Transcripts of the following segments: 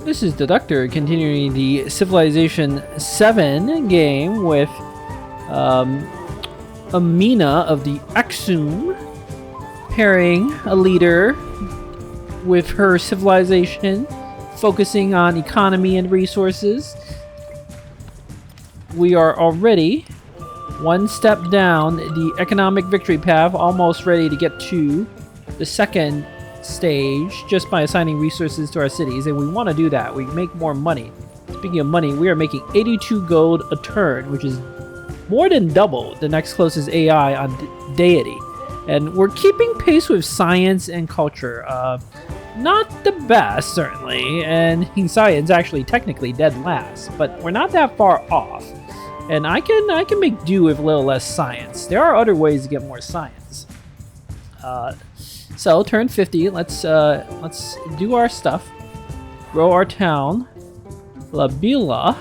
This is the Doctor continuing the Civilization VII game with Amina of the Aksum pairing a leader with her civilization, focusing on economy and resources. We are already one step down the economic victory path, almost ready to get to the second stage just by assigning resources to our cities, and we want to do that. We make more money. Speaking of money, we are making 82 gold a turn, which is more than double the next closest AI on Deity. And we're keeping pace with science and culture. Not the best, certainly, and science actually technically dead last, but we're not that far off. And I can make do with a little less science. There are other ways to get more science. So turn 50. Let's do our stuff. Grow our town. La Bila.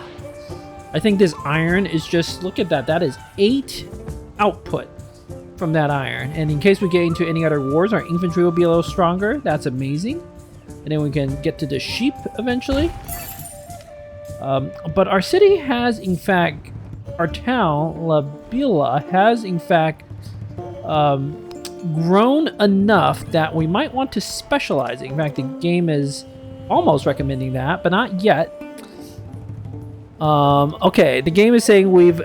I think this iron is just, look at that. That is 8 output from that iron. And in case we get into any other wars, our infantry will be a little stronger. That's amazing. And then we can get to the sheep eventually. But our city has, in fact, our town, La Bila, has, in fact, grown enough that we might want to specialize. In fact, the game is almost recommending that, but not yet. Okay, the game is saying we've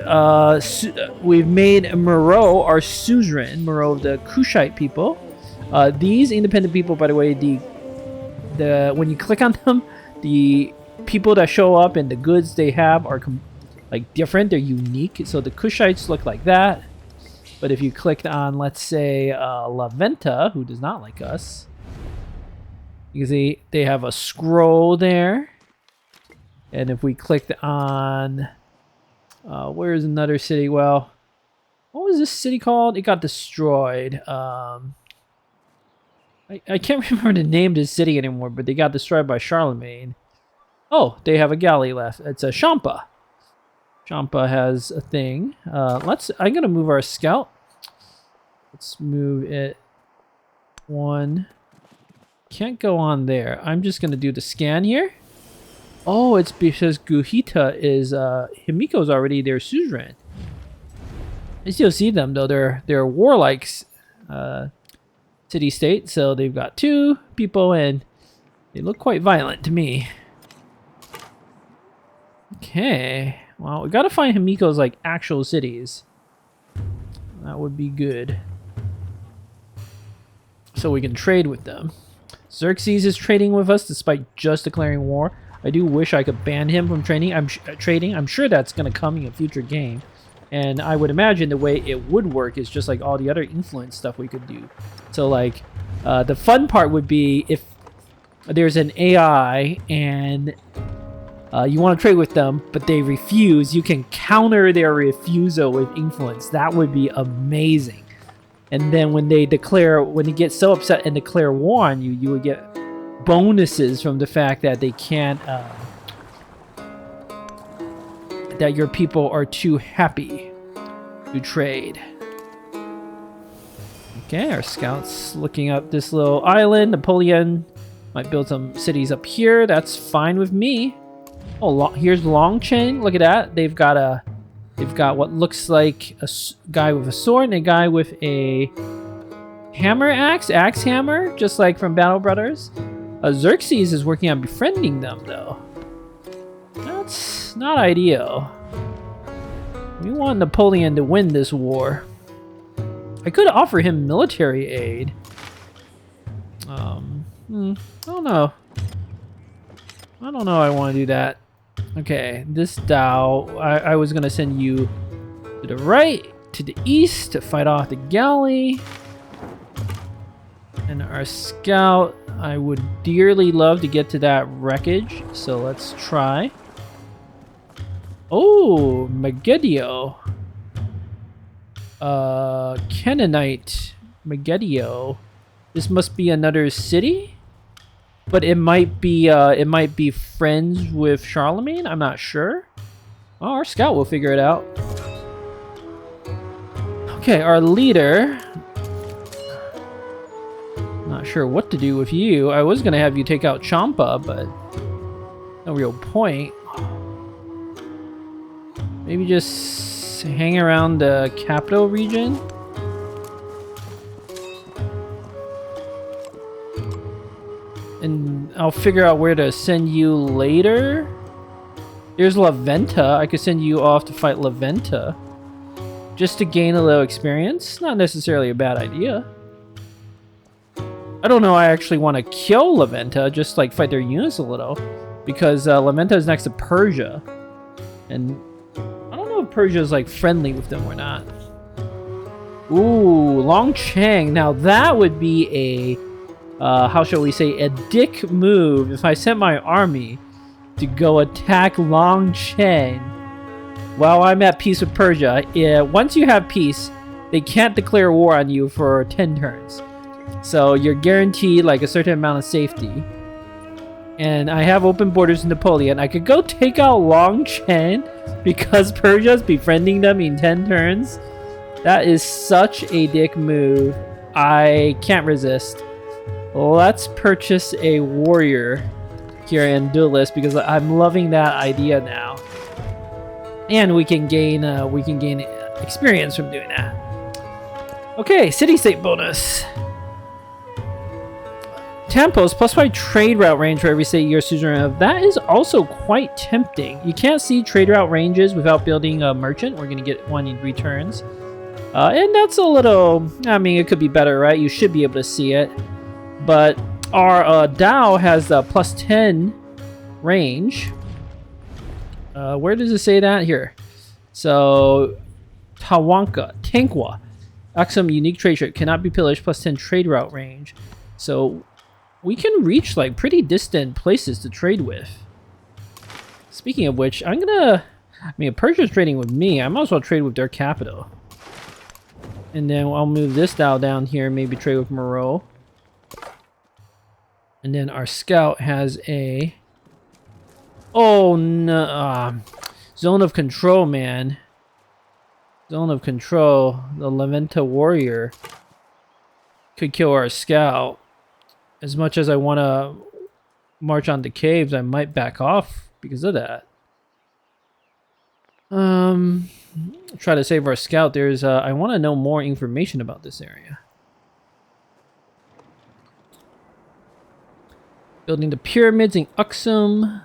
made Moreau our suzerain, Moreau of the Kushite people. These independent people, by the way, the when you click on them, the people that show up and the goods they have are like different. They're unique. So the Kushites look like that. But if you clicked on, let's say, La Venta, who does not like us, you can see they have a scroll there. And if we clicked on, where's another city? Well, what was this city called? It got destroyed. I can't remember the name of this city anymore, but they got destroyed by Charlemagne. Oh, they have a galley left. It's a Champa. Champa has a thing. I'm gonna move our scout. Let's move it 1. Can't go on there. I'm just gonna do the scan here. Oh, it's because Guhita is Himiko's already their suzerain. I still see them though. They're warlike city state, so they've got 2 people and they look quite violent to me. Okay. Well, we gotta find Himiko's like actual cities. That would be good. So we can trade with them. Xerxes is trading with us despite just declaring war. I do wish I could ban him from trading. I'm sure that's gonna come in a future game. And I would imagine the way it would work is just like all the other influence stuff we could do. So like, the fun part would be if there's an AI and you want to trade with them, but they refuse, you can counter their refusal with influence. That would be amazing. And then when they get so upset and declare war on you, you would get bonuses from the fact that they can't, that your people are too happy to trade. Okay, our scout's looking up this little island. Napoleon might build some cities up here. That's fine with me. Oh, here's Longchain. Look at that. They've got what looks like a guy with a sword and a guy with a axe hammer, just like from Battle Brothers. Xerxes is working on befriending them, though. That's not ideal. We want Napoleon to win this war. I could offer him military aid. I don't know. I don't know I want to do that. Okay, this Dao, I was going to send you to the right, to the east, to fight off the galley. And our scout, I would dearly love to get to that wreckage, so let's try. Oh, Megiddo. Canaanite. Megiddo. This must be another city? But it might be friends with Charlemagne. I'm not sure. Well, our scout will figure it out. Okay, our leader. Not sure what to do with you. I was gonna have you take out Champa, but No real point. Maybe just hang around the capital region. And I'll figure out where to send you later. There's La Venta. I could send you off to fight La Venta. Just to gain a little experience. Not necessarily a bad idea. I don't know I actually want to kill La Venta. Just like fight their units a little. Because La Venta is next to Persia. And I don't know if Persia is like friendly with them or not. Ooh, Longcheng. Now that would be a... how shall we say, a dick move if I sent my army to go attack Longcheng while I'm at peace with Persia. Once you have peace, they can't declare war on you for 10 turns. So you're guaranteed like a certain amount of safety. And I have open borders with Napoleon. I could go take out Longcheng because Persia's befriending them in 10 turns. That is such a dick move. I can't resist. Let's purchase a warrior here in Duelist because I'm loving that idea now, and we can gain experience from doing that. Okay, city-state bonus. Tempos +5 trade route range for every state you're suzerain of. That is also quite tempting. You can't see trade route ranges without building a merchant. We're gonna get one in returns, and that's a little. I mean, it could be better, right? You should be able to see it. But our Dao has the +10 range. Where does it say that? Here. So, Tankwa. Aksum unique trade trait cannot be pillaged, +10 trade route range. So, we can reach like pretty distant places to trade with. Speaking of which, I mean, if Persia's trading with me, I might as well trade with their capital. And then I'll move this Dao down here, maybe trade with Moreau. And then our scout has a... Oh, no. Zone of control, man. Zone of control. The La Venta warrior could kill our scout. As much as I want to march on the caves, I might back off because of that. Try to save our scout. There's... I want to know more information about this area. Building the pyramids in Aksum.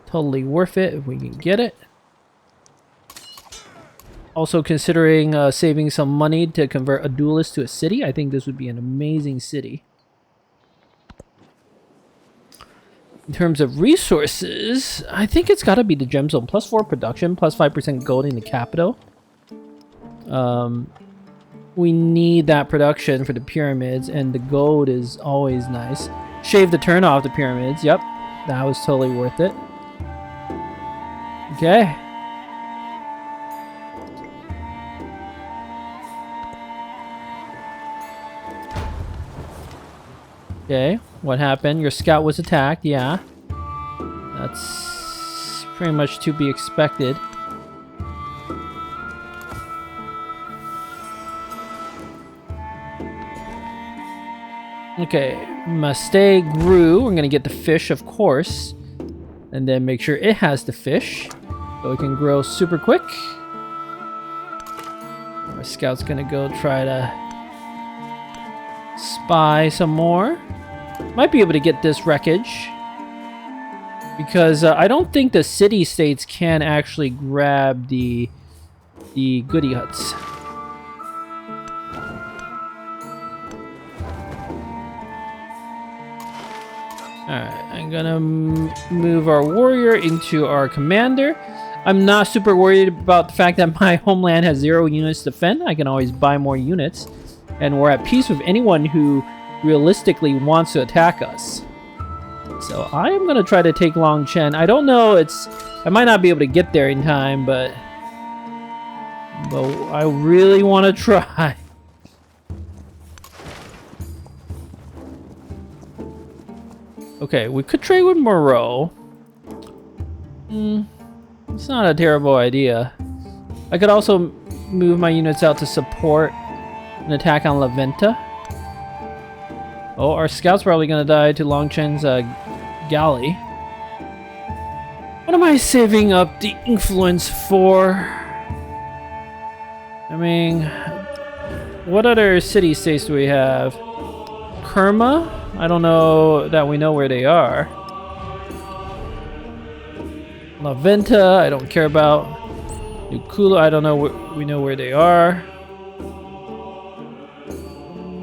Totally worth it if we can get it. Also considering saving some money to convert a duelist to a city. I think this would be an amazing city. In terms of resources, I think it's got to be the gem zone. +4 production, +5% gold in the capital. We need that production for the pyramids, and the gold is always nice. Shave the turn off the pyramids. Yep, that was totally worth it. Okay. Okay, what happened? Your scout was attacked, yeah. That's pretty much to be expected. Okay, Mastay grew. We're gonna get the fish, of course. And then make sure it has the fish. So it can grow super quick. Our scout's gonna go try to spy some more. Might be able to get this wreckage. Because I don't think the city-states can actually grab the goody huts. Alright, I'm gonna move our warrior into our commander. I'm not super worried about the fact that my homeland has 0 units to defend. I can always buy more units. And we're at peace with anyone who realistically wants to attack us. So I am gonna try to take Longcheng. I don't know, I might not be able to get there in time, but I really want to try. Okay, we could trade with Moreau. It's not a terrible idea. I could also move my units out to support an attack on La Venta. Oh, our scout's probably gonna die to Longcheng's galley. What am I saving up the influence for? I mean, what other city-states do we have? Kerma? I don't know that we know where they are. La Venta, I don't care about. Nukula, I don't know we know where they are.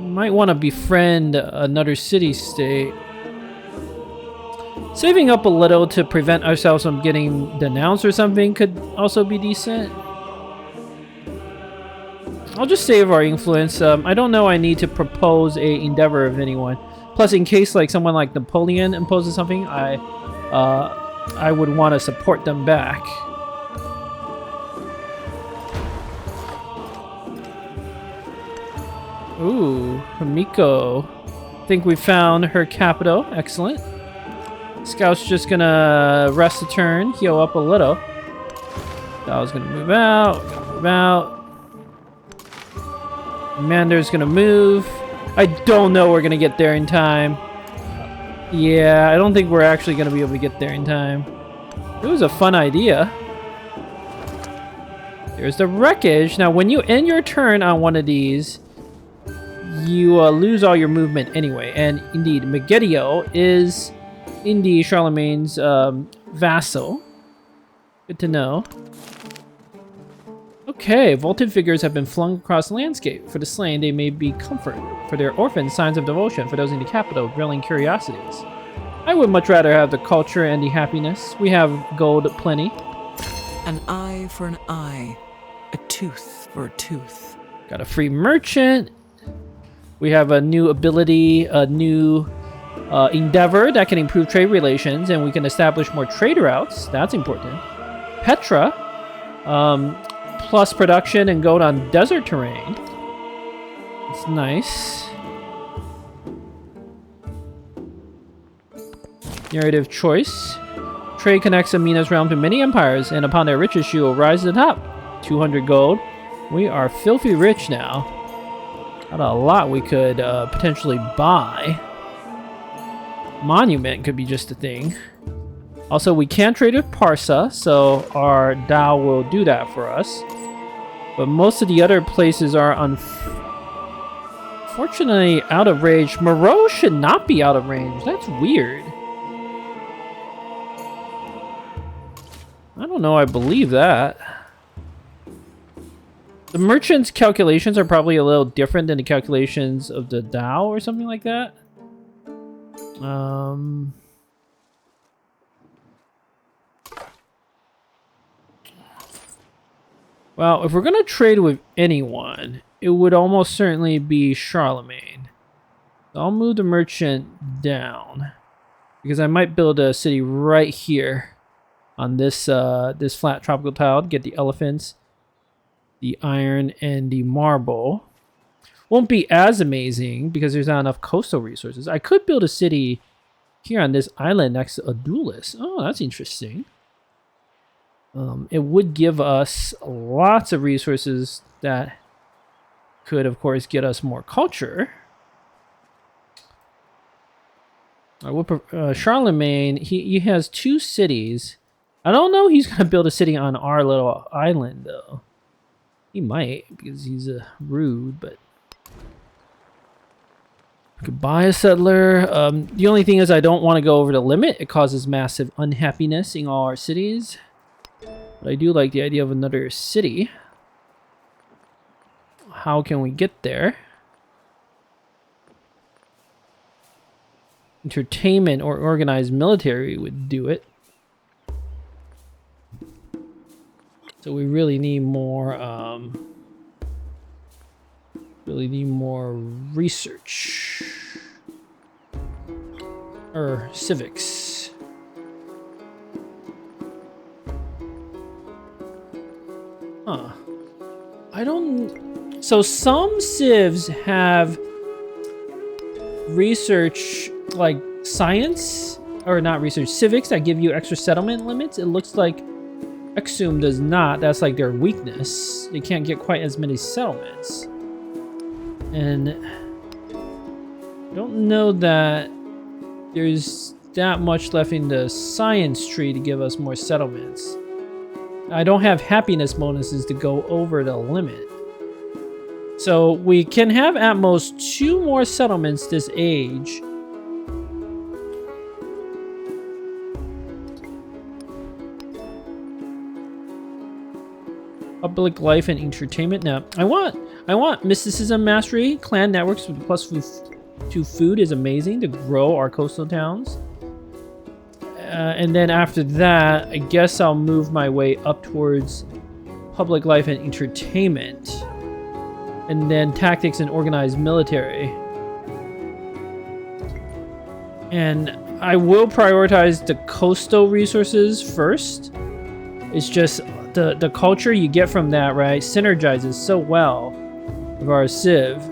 Might want to befriend another city-state. Saving up a little to prevent ourselves from getting denounced or something could also be decent. I'll just save our influence. I don't know I need to propose a endeavor of anyone. Plus, in case like someone like Napoleon imposes something, I would want to support them back. Ooh, Hamiko. I think we found her capital. Excellent. Scout's just gonna rest a turn, heal up a little. Dow's gonna move out. Commander's gonna move. I don't know we're gonna get there in time. Yeah, I don't think we're actually gonna be able to get there in time. It was a fun idea. There's the wreckage. Now, when you end your turn on one of these, you lose all your movement anyway. And indeed, Megiddo is indeed Charlemagne's vassal. Good to know. Okay, vaulted figures have been flung across the landscape. For the slain, they may be comfort. For their orphans, signs of devotion. For those in the capital, grilling curiosities. I would much rather have the culture and the happiness. We have gold plenty. An eye for an eye. A tooth for a tooth. Got a free merchant. We have a new ability, a new endeavor that can improve trade relations, and we can establish more trade routes. That's important. Petra. Plus production and gold on desert terrain. It's nice. Narrative choice. Trade connects Amina's realm to many empires, and upon their riches she will rise to the top. 200 gold. We are filthy rich now. Got a lot we could potentially buy. Monument could be just a thing. Also, we can trade with Parsa, so our Dao will do that for us. But most of the other places are unfortunately out of range. Moreau should not be out of range. That's weird. I don't know, I believe that. The merchant's calculations are probably a little different than the calculations of the Dao or something like that. Well, if we're going to trade with anyone, it would almost certainly be Charlemagne. So I'll move the merchant down, because I might build a city right here on this this flat tropical tile to get the elephants, the iron, and the marble. Won't be as amazing because there's not enough coastal resources. I could build a city here on this island next to Adulis. Oh, that's interesting. It would give us lots of resources that could, of course, get us more culture. Charlemagne, he has 2 cities. I don't know he's going to build a city on our little island, though. He might, because he's rude, but... I could buy a settler. The only thing is I don't want to go over the limit. It causes massive unhappiness in all our cities. But I do like the idea of another city. How can we get there? Entertainment or organized military would do it. So we really need more research or civics. Huh. So some civs have research, like science, or not research, civics that give you extra settlement limits. It looks like Aksum does not. That's like their weakness. They can't get quite as many settlements. And I don't know that there's that much left in the science tree to give us more settlements. I don't have happiness bonuses to go over the limit. So we can have at most 2 more settlements this age. Public life and entertainment. Now, I want mysticism mastery. Clan networks with plus to food is amazing to grow our coastal towns. And then after that, I guess I'll move my way up towards public life and entertainment. And then tactics and organized military. And I will prioritize the coastal resources first. It's just the culture you get from that, right, synergizes so well with our Civ.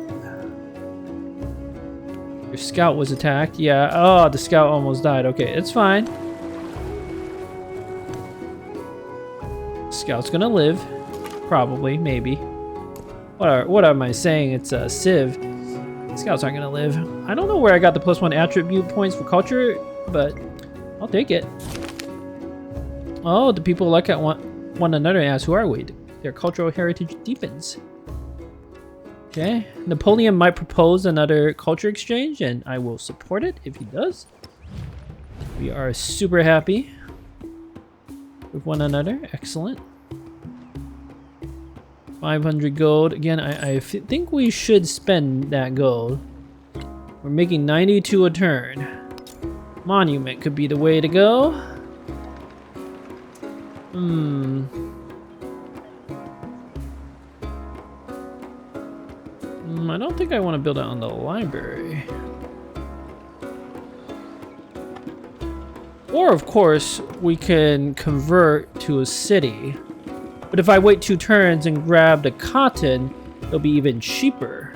Your scout was attacked. Yeah. Oh, the scout almost died. Okay, it's fine. Scout's gonna live. Probably, maybe. What am I saying? It's a Civ. Scouts aren't gonna live. I don't know where I got the +1 attribute points for culture, but I'll take it. Oh, the people like it one another and ask, who are we? Their cultural heritage deepens. Okay, Napoleon might propose another culture exchange, and I will support it if he does. We are super happy with one another. Excellent. 500 gold. Again, I think we should spend that gold. We're making 92 a turn. Monument could be the way to go. I don't think I want to build it on the library. Or, of course, we can convert to a city. But if I wait 2 turns and grab the cotton, it'll be even cheaper.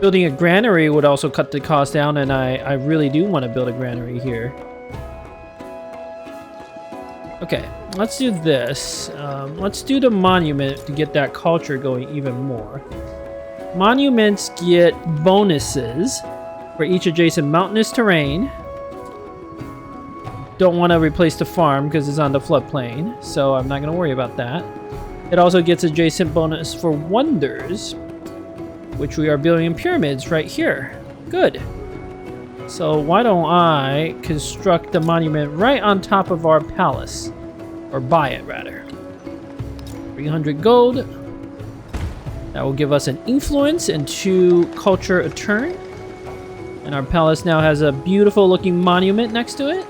Building a granary would also cut the cost down, and I really do want to build a granary here. Okay, let's do this. Let's do the monument to get that culture going even more. Monuments get bonuses for each adjacent mountainous terrain. Don't want to replace the farm because it's on the floodplain, so I'm not going to worry about that. It also gets adjacent bonus for wonders, which we are building in pyramids right here. Good. So why don't I construct the monument right on top of our palace? Or buy it, rather. 300 gold. That will give us an influence and 2 culture a turn. And our palace now has a beautiful looking monument next to it.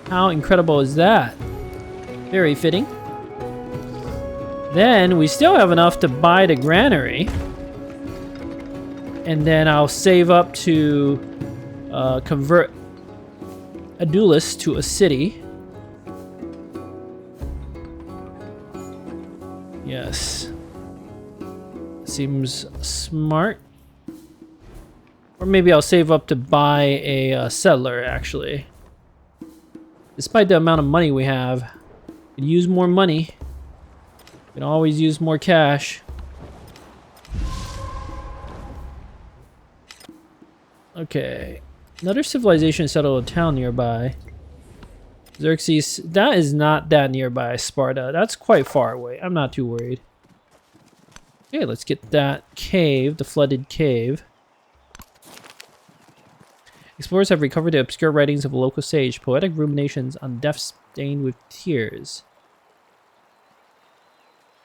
How incredible is that? Very fitting. Then we still have enough to buy the granary. And then I'll save up to convert Adulis to a city. Yes. Seems smart. Or maybe I'll save up to buy a settler, actually. Despite the amount of money we have, we can use more money. We can always use more cash. Okay. Another civilization settled a town nearby. Xerxes, that is not that nearby. Sparta, that's quite far away. I'm not too worried. Okay, let's get that cave, the flooded cave. Explorers have recovered the obscure writings of a local sage, poetic ruminations on death stained with tears.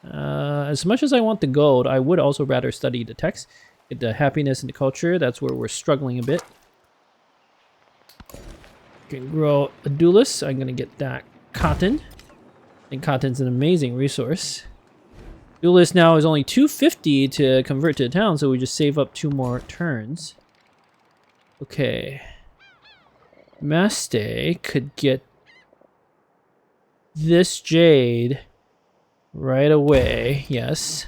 As much as I want the gold, I would also rather study the text, get the happiness and the culture. That's where we're struggling a bit. Can grow Adulis. I'm gonna get that cotton. I think cotton's an amazing resource. Adulis now is only 250 to convert to a town, so we just save up 2 more turns. Okay. Maste could get this jade right away. Yes.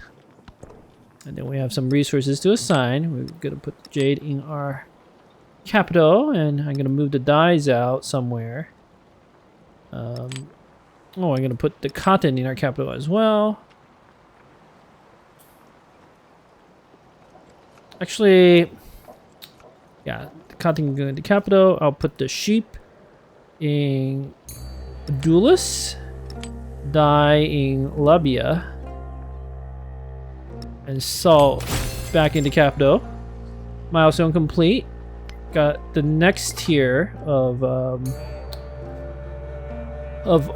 And then we have some resources to assign. We're gonna put the jade in our capital, and I'm gonna move the dyes out somewhere. Oh, I'm gonna put the cotton in our capital as well. Actually, Yeah, the cotton going to capital. I'll put the sheep in Dulis, dye in Labia, and salt back into capital. Milestone complete. Got the next tier of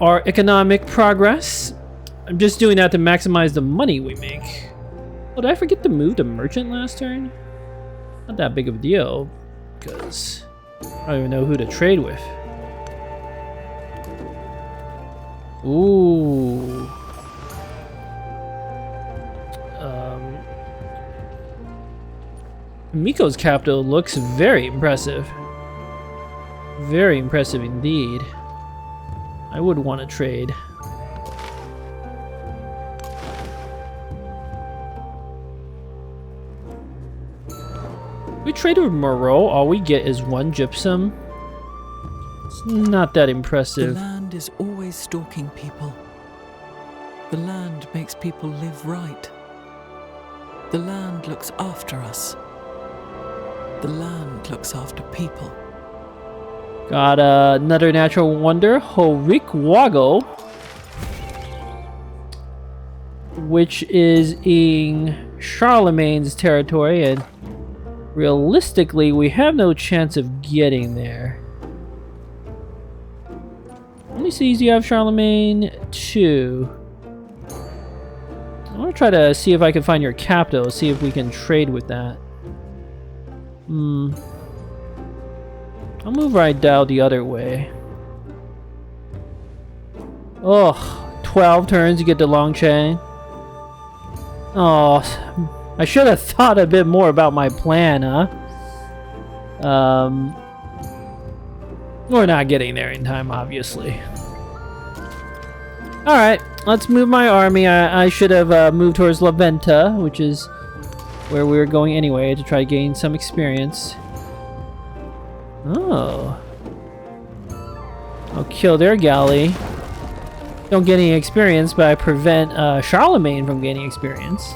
our economic progress. I'm just doing that to maximize the money we make. Oh, did I forget to move the merchant last turn? Not that big of a deal, because I don't even know who to trade with. Ooh. Miko's capital looks very impressive. Very impressive indeed. I would want to trade. We trade with Moreau, all we get is 1 gypsum. It's not that impressive. The land is always stalking people. The land makes people live right. The land looks after us. The land looks after people. Got another natural wonder, Horik Wago, which is in Charlemagne's territory, and realistically, we have no chance of getting there. How many cities do you have, Charlemagne? 2. I want to try to see if I can find your capital, see if we can trade with that. I'll move right down the other way. Oh, 12 turns to get the long chain. Oh, I should have thought a bit more about my plan, huh? We're not getting there in time, obviously. Alright, let's move my army. I should have moved towards La Venta, which is where we were going anyway, to try to gain some experience. Oh. I'll kill their galley. Don't get any experience, but I prevent Charlemagne from gaining experience.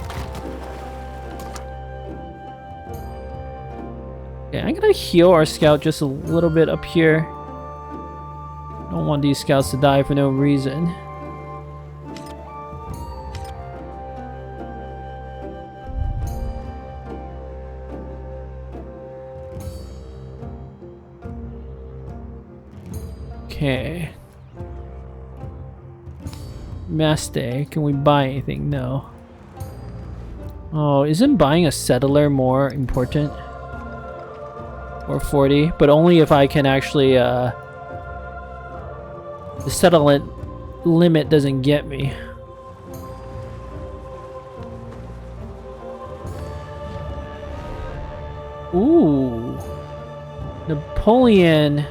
Okay, I'm gonna heal our scout just a little bit up here. Don't want these scouts to die for no reason. Okay. Maste, can we buy anything? No. Oh, isn't buying a settler more important? Or 40, but only if I can actually, the settlement limit doesn't get me. Ooh. Napoleon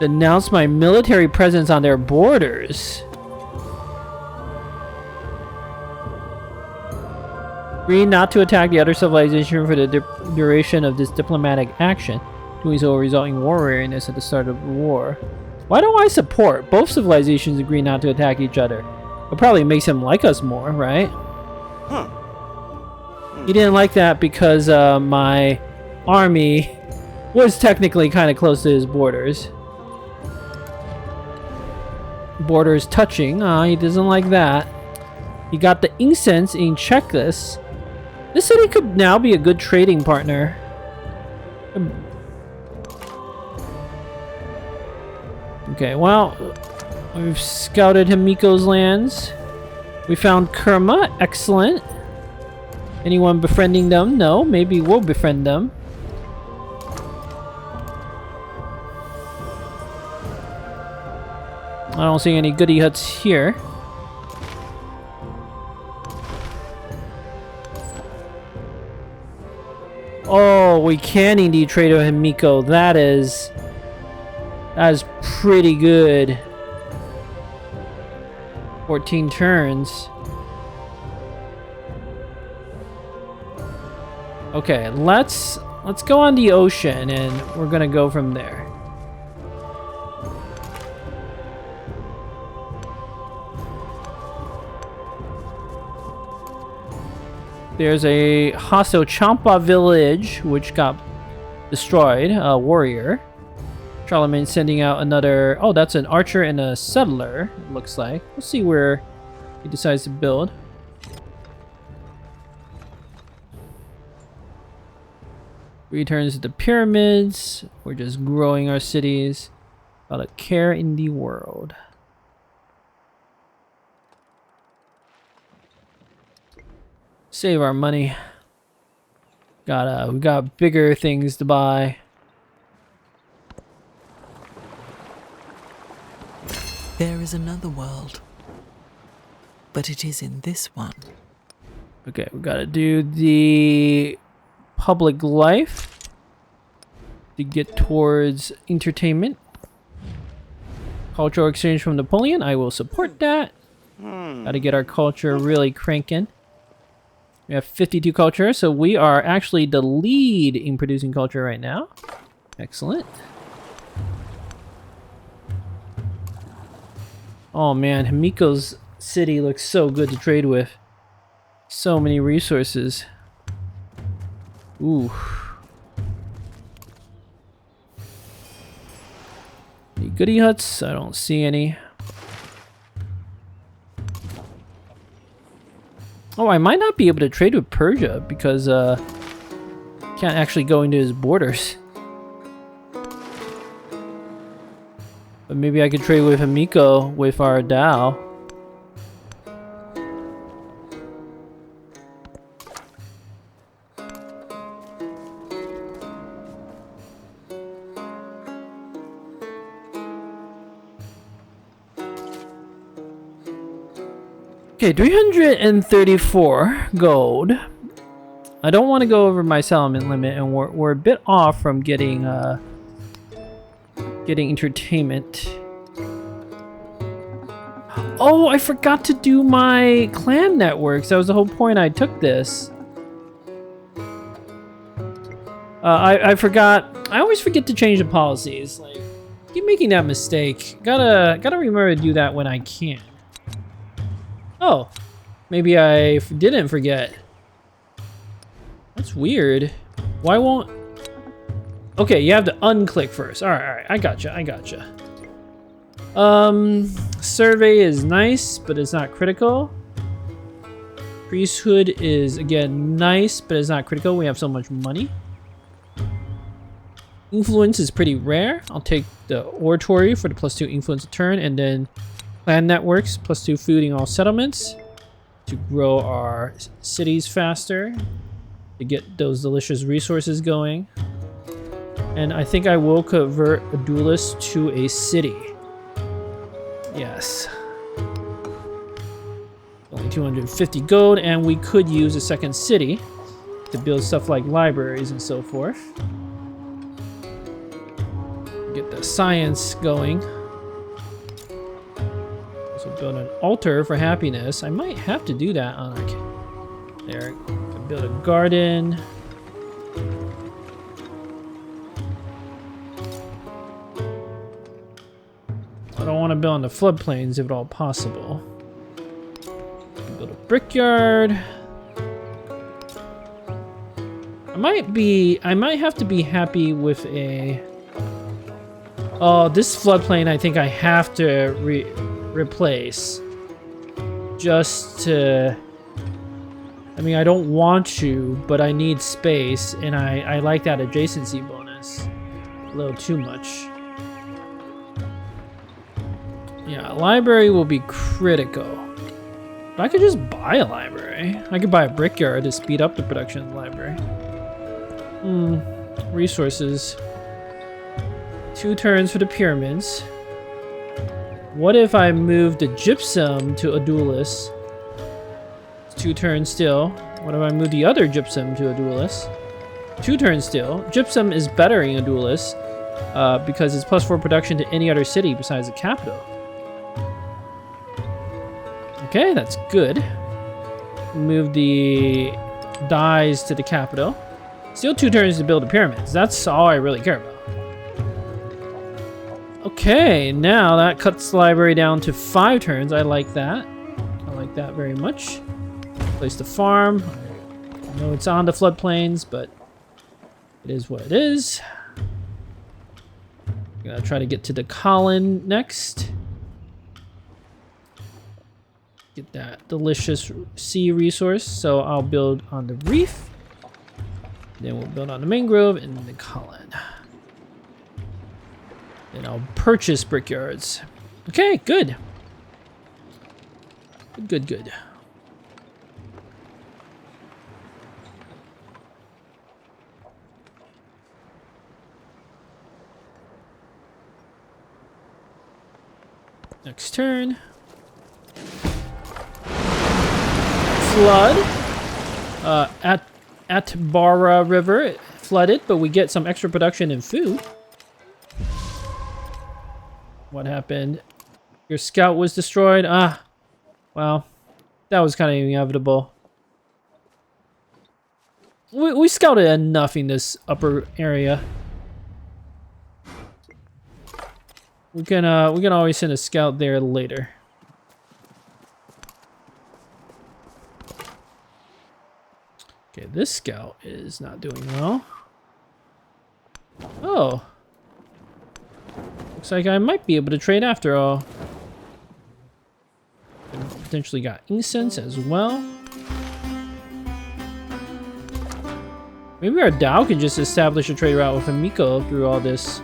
announced my military presence on their borders. Agree not to attack the other civilization for the duration of this diplomatic action. Doing so will result in war weariness at the start of the war. Why don't I support? Both civilizations agree not to attack each other. It probably makes him like us more, right? He didn't like that because my army was technically kind of close to his borders. Borders touching. He doesn't like that. He got the incense in checklist. This city could now be a good trading partner. Okay, well, we've scouted Himiko's lands. We found Kerma. Excellent. Anyone befriending them? No, maybe we'll befriend them. I don't see any goody huts here. Oh, we can indeed trade with Himiko. That is pretty good. 14 turns. Okay, let's go on the ocean and we're gonna go from there. There's a hostile Champa village, which got destroyed. A warrior. Charlemagne sending out another... Oh, that's an archer and a settler, it looks like. We'll see where he decides to build. Returns to the pyramids. We're just growing our cities. Got a care in the world. Save our money. We got bigger things to buy. There is another world, but it is in this one. Okay, we gotta do the public life to get towards entertainment. Cultural exchange from Napoleon, I will support that. Gotta get our culture really cranking. We have 52 culture, so we are actually the lead in producing culture right now. Excellent. Oh man, Himiko's city looks so good to trade with. So many resources. Ooh. Any goodie huts? I don't see any. Oh, I might not be able to trade with Persia because can't actually go into his borders. But maybe I could trade with Himiko with our Dao. Okay, 334 gold. I don't want to go over my settlement limit, and we're a bit off from getting entertainment. Oh, I forgot to do my clan networks. That was the whole point I took this. I forgot. I always forget to change the policies. Like, keep making that mistake. Gotta remember to do that when I can. Oh, maybe I didn't forget. That's weird. Why won't... Okay, you have to unclick first. Alright, I gotcha. Survey is nice, but it's not critical. Priesthood is, again, nice, but it's not critical. We have so much money. Influence is pretty rare. I'll take the oratory for the +2 influence a turn, and then clan networks, +2 food in all settlements to grow our cities faster, to get those delicious resources going. And I think I will convert a duelist to a city. Yes. Only 250 gold, and we could use a second city to build stuff like libraries and so forth. Get the science going. So build an altar for happiness. I might have to do that on like there. Build a garden. I don't want to build on the floodplains if at all possible. Build a brickyard. I might have to be happy with a... Oh, this floodplain I think I have to replace. Just to... I mean, I don't want to, but I need space, and I like that adjacency bonus. A little too much. Yeah, a library will be critical. But I could just buy a library. I could buy a brickyard to speed up the production of the library. Resources. 2 turns for the pyramids. What if I moved the gypsum to a duelist? It's 2 turns still. What if I move the other gypsum to a duelist? 2 turns still. Gypsum is bettering a duelist because it's +4 production to any other city besides the capital. Okay, that's good. Move the dyes to the capital. Still 2 turns to build the pyramids. That's all I really care about. Okay, now that cuts the library down to 5 turns. I like that. I like that very much. Place the farm. know it's on the floodplains, but it is what it is. I'm gonna try to get to the Colin next. Get that delicious sea resource. So I'll build on the reef. Then we'll build on the mangrove and the Colin. Then I'll purchase brickyards. Okay, good. Good. Next turn. Flood. At Barra River, it flooded, but we get some extra production in food. What happened? Your scout was destroyed. Ah, well, that was kind of inevitable. We scouted enough in this upper area. We can always send a scout there later. Okay, this scout is not doing well. Oh. Looks like I might be able to trade after all. And potentially got incense as well. Maybe our Dow can just establish a trade route with Amiko through all this.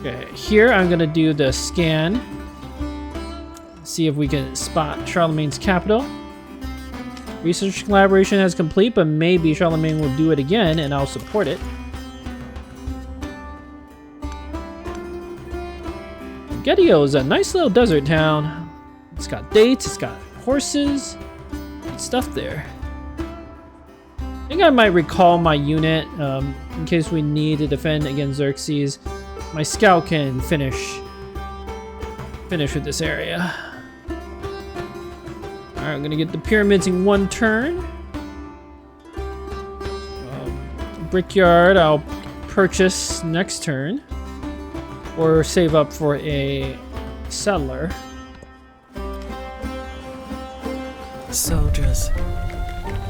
Okay, here I'm gonna do the scan. See if we can spot Charlemagne's capital. Research collaboration has complete, but maybe Charlemagne will do it again and I'll support it. Getio is a nice little desert town. It's got dates, it's got horses, and stuff there. I think I might recall my unit in case we need to defend against Xerxes. My scout can finish with this area. Alright, I'm gonna get the pyramids in one turn. Brickyard, I'll purchase next turn. Or save up for a settler. Soldiers,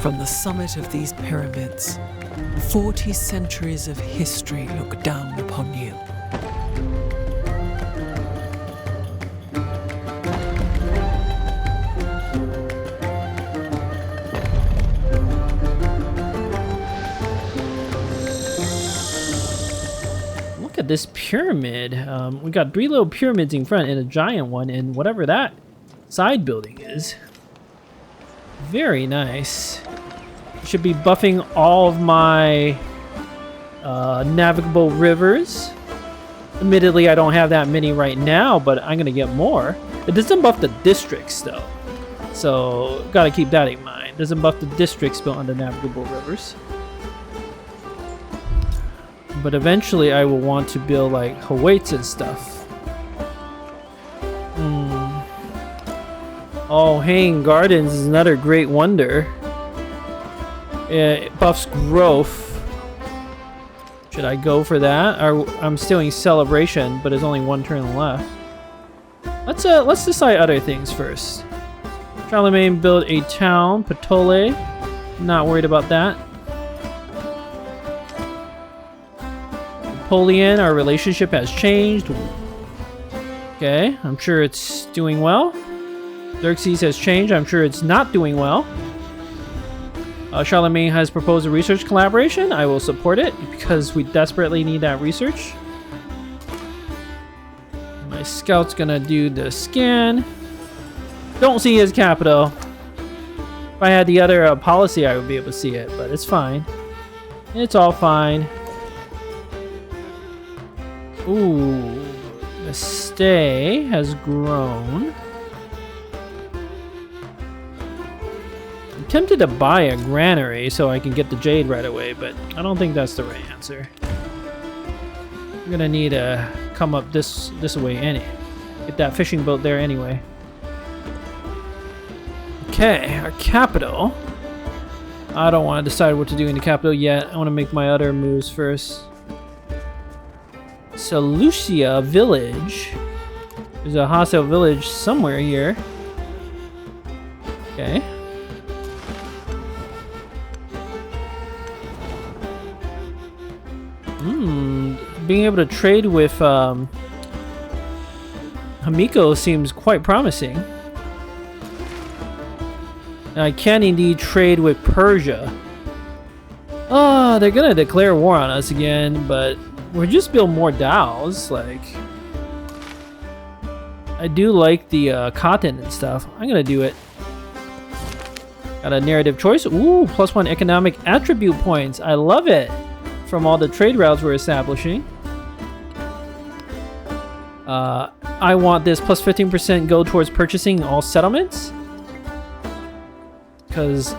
from the summit of these pyramids, 40 centuries of history look down upon you. At this pyramid, we got 3 little pyramids in front and a giant one, and whatever that side building is. Very nice. Should be buffing all of my navigable rivers. Admittedly, I don't have that many right now, but I'm gonna get more. It doesn't buff the districts though, so gotta keep that in mind. It doesn't buff the districts built on the navigable rivers. But eventually I will want to build like Hawaits and stuff. Oh, Hanging Gardens is another great wonder. It buffs growth. Should I go for that? Or I'm still in Celebration, but there's only one turn left. Let's decide other things first. Charlemagne build a town, Patole. Not worried about that. Napoleon, our relationship has changed. Okay, I'm sure it's doing well. Xerxes has changed. I'm sure it's not doing well. Charlemagne has proposed a research collaboration. I will support it because we desperately need that research. My scout's gonna do the scan. Don't see his capital. If I had the other policy, I would be able to see it, but it's fine. It's all fine. Ooh, the stay has grown. I'm tempted to buy a granary so I can get the jade right away, but I don't think that's the right answer. I'm gonna need to come up this way get that fishing boat there anyway. Okay, our capital. I don't want to decide what to do in the capital yet. I want to make my other moves first. Seleucia village. There's a hostile village somewhere here. Okay. Being able to trade with Hamiko seems quite promising. I can indeed trade with Persia. Oh, they're gonna declare war on us again, but we'll just build more dhows. Like, I do like the cotton and stuff. I'm gonna do it. Got a narrative choice. Ooh, +1 economic attribute points. I love it. From all the trade routes we're establishing. I want this +15% go towards purchasing all settlements. Because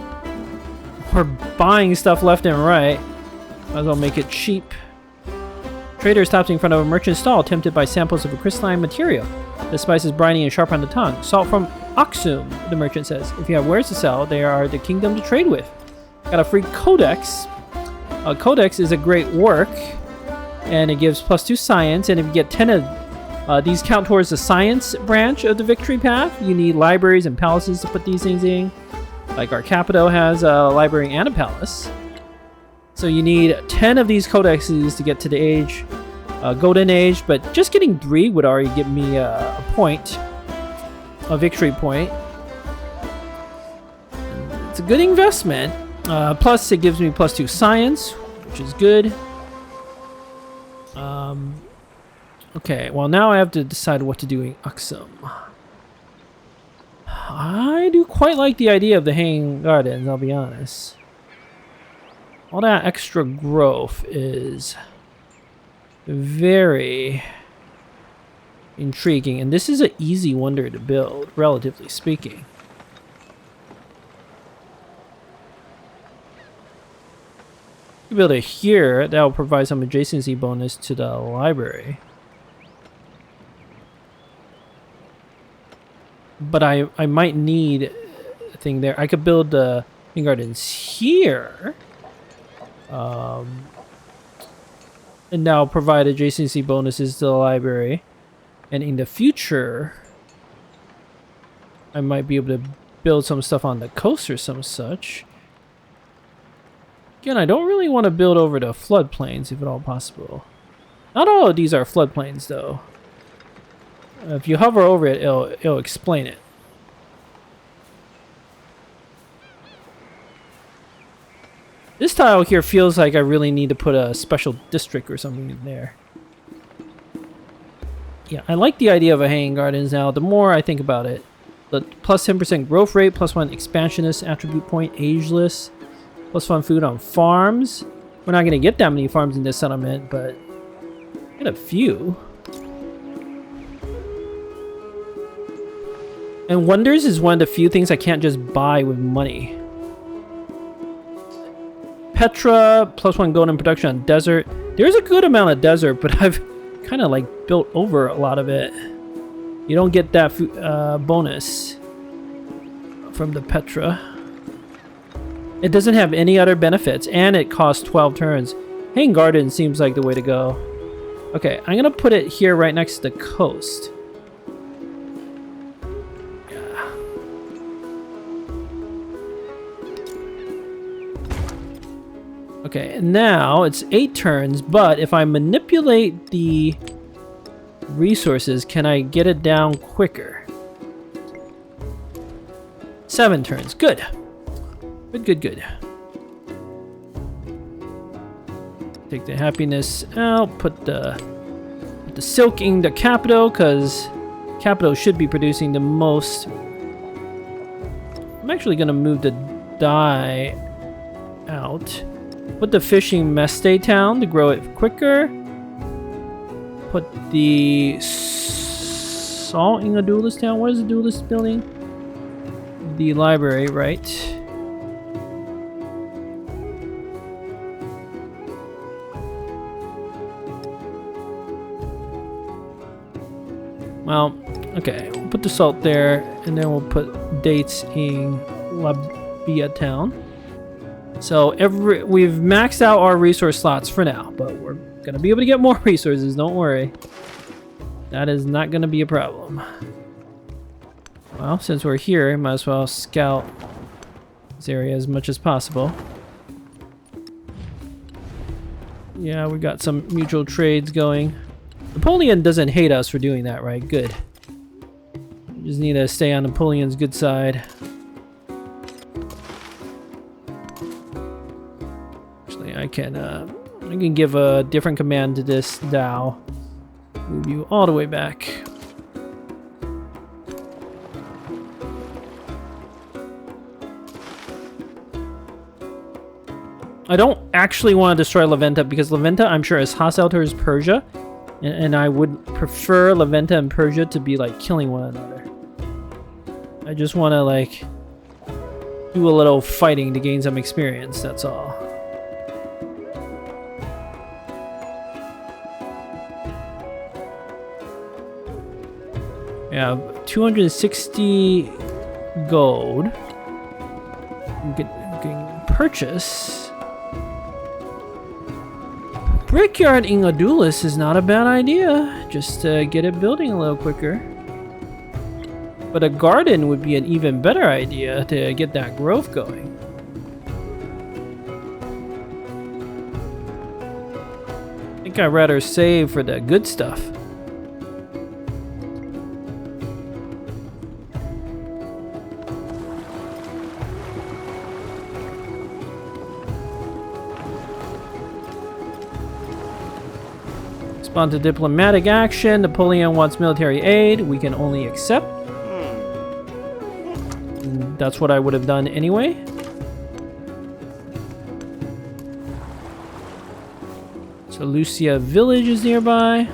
we're buying stuff left and right. Might as well make it cheap. Trader stops in front of a merchant stall, tempted by samples of a crystalline material. The spice is briny and sharp on the tongue. Salt from Aksum, the merchant says. If you have wares to sell, they are the kingdom to trade with. Got a free codex. A codex is a great work, and it gives +2 science, and if you get 10 of these count towards the science branch of the victory path. You need libraries and palaces to put these things in. Like our capital has a library and a palace. So you need 10 of these codexes to get to the age, golden age, but just getting 3 would already give me a point, a victory point. It's a good investment. Plus, it gives me +2 science, which is good. Okay, well now I have to decide what to do in Aksum. I do quite like the idea of the hanging gardens, I'll be honest. All that extra growth is very intriguing, and this is an easy wonder to build, relatively speaking. You build it here, that will provide some adjacency bonus to the library. But I might need a thing there. I could build the gardens here. And now provide adjacency bonuses to the library. And in the future, I might be able to build some stuff on the coast or some such. Again, I don't really want to build over the floodplains if at all possible. Not all of these are floodplains though. If you hover over it, it'll explain it. This tile here feels like I really need to put a special district or something in there. Yeah, I like the idea of a hanging gardens now. The more I think about it, the +10% growth rate, +1 expansionist attribute point, ageless, +1 food on farms. We're not gonna get that many farms in this settlement, but get a few. And wonders is one of the few things I can't just buy with money. Petra, +1 golden production on desert. There's a good amount of desert, but I've kind of like built over a lot of it. You don't get that bonus from the Petra. It doesn't have any other benefits, and it costs 12 turns. Hanging Garden seems like the way to go. Okay, I'm gonna put it here right next to the coast. Okay, now it's 8 turns, but if I manipulate the resources, can I get it down quicker? 7 turns. Good. Good. Take the happiness out, put the silk in the capital, because capital should be producing the most. I'm actually going to move the dye out. Put the fishing Meste town to grow it quicker. Put the salt in a duelist town. What is the duelist building? The library, right? Well, okay. We'll put the salt there, and then we'll put dates in Labia town. So we've maxed out our resource slots for now, but we're gonna be able to get more resources, don't worry. That is not gonna be a problem. Well, since we're here, might as well scout this area as much as possible. Yeah, we got some mutual trades going. Napoleon doesn't hate us for doing that, right? Good. We just need to stay on Napoleon's good side. Actually, I can give a different command to this Dao. Move you all the way back. I don't actually want to destroy Leventa because Leventa, I'm sure, is hostile towards Persia, and I would prefer Leventa and Persia to be like killing one another. I just want to like do a little fighting to gain some experience. That's all. Yeah, 260 gold. We can purchase. Brickyard in Adulis is not a bad idea. Just to get it building a little quicker. But a garden would be an even better idea to get that growth going. I think I'd rather save for the good stuff. On to diplomatic action. Napoleon wants military aid. We can only accept. That's what I would have done anyway. So Lucia village is nearby.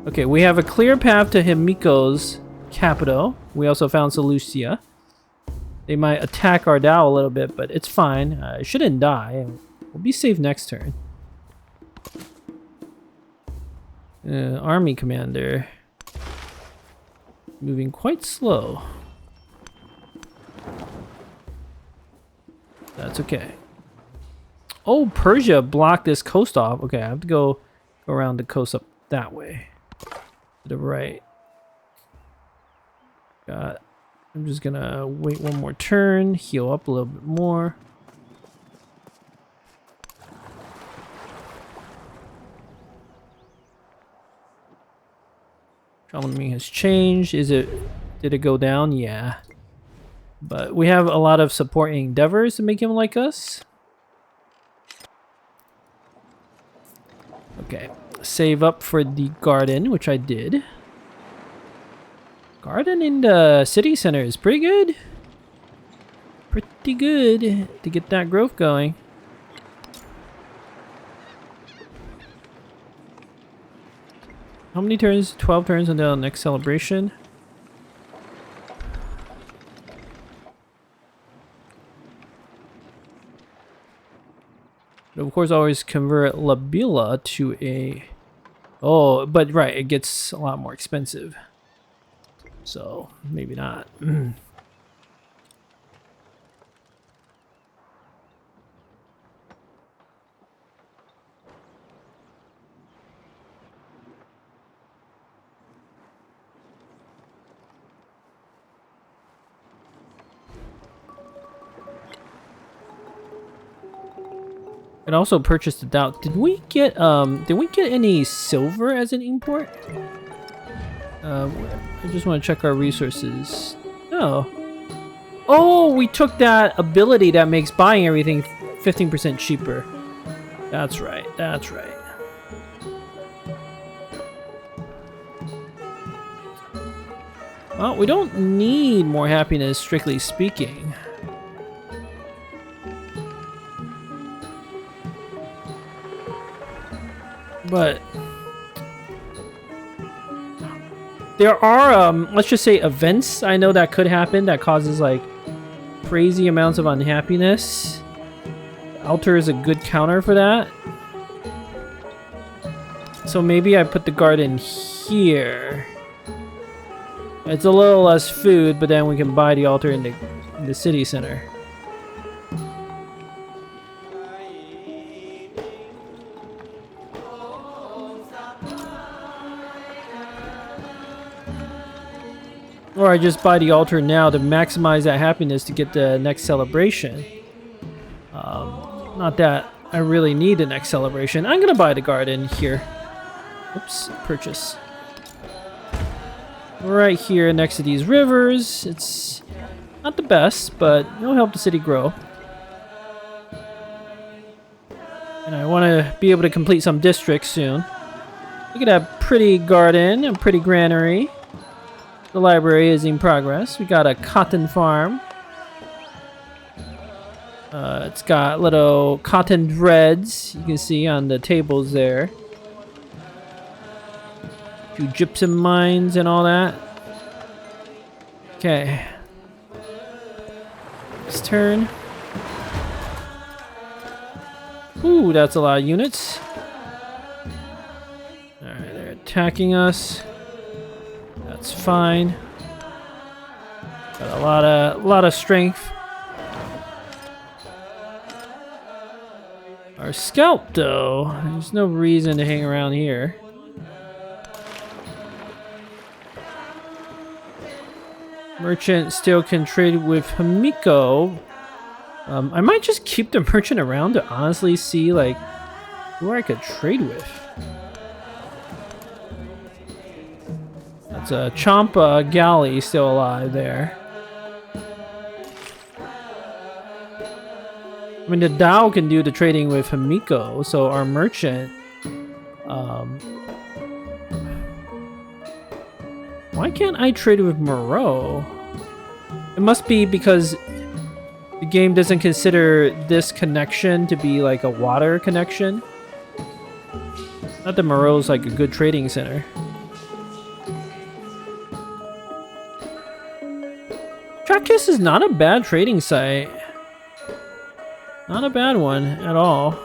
Okay, we have a clear path to Himiko's capital. We also found Seleucia. They might attack our Dao a little bit, but it's fine. It shouldn't die. We'll be safe next turn. Army commander. Moving quite slow. That's okay. Oh, Persia blocked this coast off. Okay, I have to go around the coast up that way. To the right. I'm just gonna wait one more turn. Heal up a little bit more. Economy has changed. Did it go down? Yeah. But we have a lot of supporting endeavors to make him like us. Okay. Save up for the garden, which I did. Garden in the city center is pretty good. Pretty good to get that growth going. How many turns? 12 turns until the next celebration. But of course, always convert Labila to a... Oh, but right, it gets a lot more expensive. So, maybe not. And also purchased the doubt. Did we get any silver as an import? I just want to check our resources. No. Oh, we took that ability that makes buying everything 15% cheaper. That's right. That's right. Well, we don't need more happiness, strictly speaking. But there are, let's just say, events I know that could happen that causes like crazy amounts of unhappiness. Altar is a good counter for that. So maybe I put the garden here. It's a little less food, but then we can buy the altar in the city center. Or I just buy the altar now to maximize that happiness to get the next celebration. Not that I really need the next celebration. I'm gonna buy the garden here. Oops, purchase. Right here next to these rivers. It's not the best, but it'll help the city grow. And I want to be able to complete some districts soon. Look at that pretty garden and pretty granary. The library is in progress. We got a cotton farm. It's got little cotton threads you can see on the tables there. A few gypsum mines and all that. Okay. Next turn. Ooh, that's a lot of units. Alright, they're attacking us. That's fine. Got a lot of strength. Our scout, though, there's no reason to hang around here. Merchant still can trade with Himiko. I might just keep the merchant around to honestly see like who I could trade with. That's a Champa galley still alive there. I mean, the Dao can do the trading with Himiko, so our merchant. Why can't I trade with Moreau? It must be because the game doesn't consider this connection to be like a water connection. Not that Moreau's like a good trading center. Trackkiss is not a bad trading site. Not a bad one at all.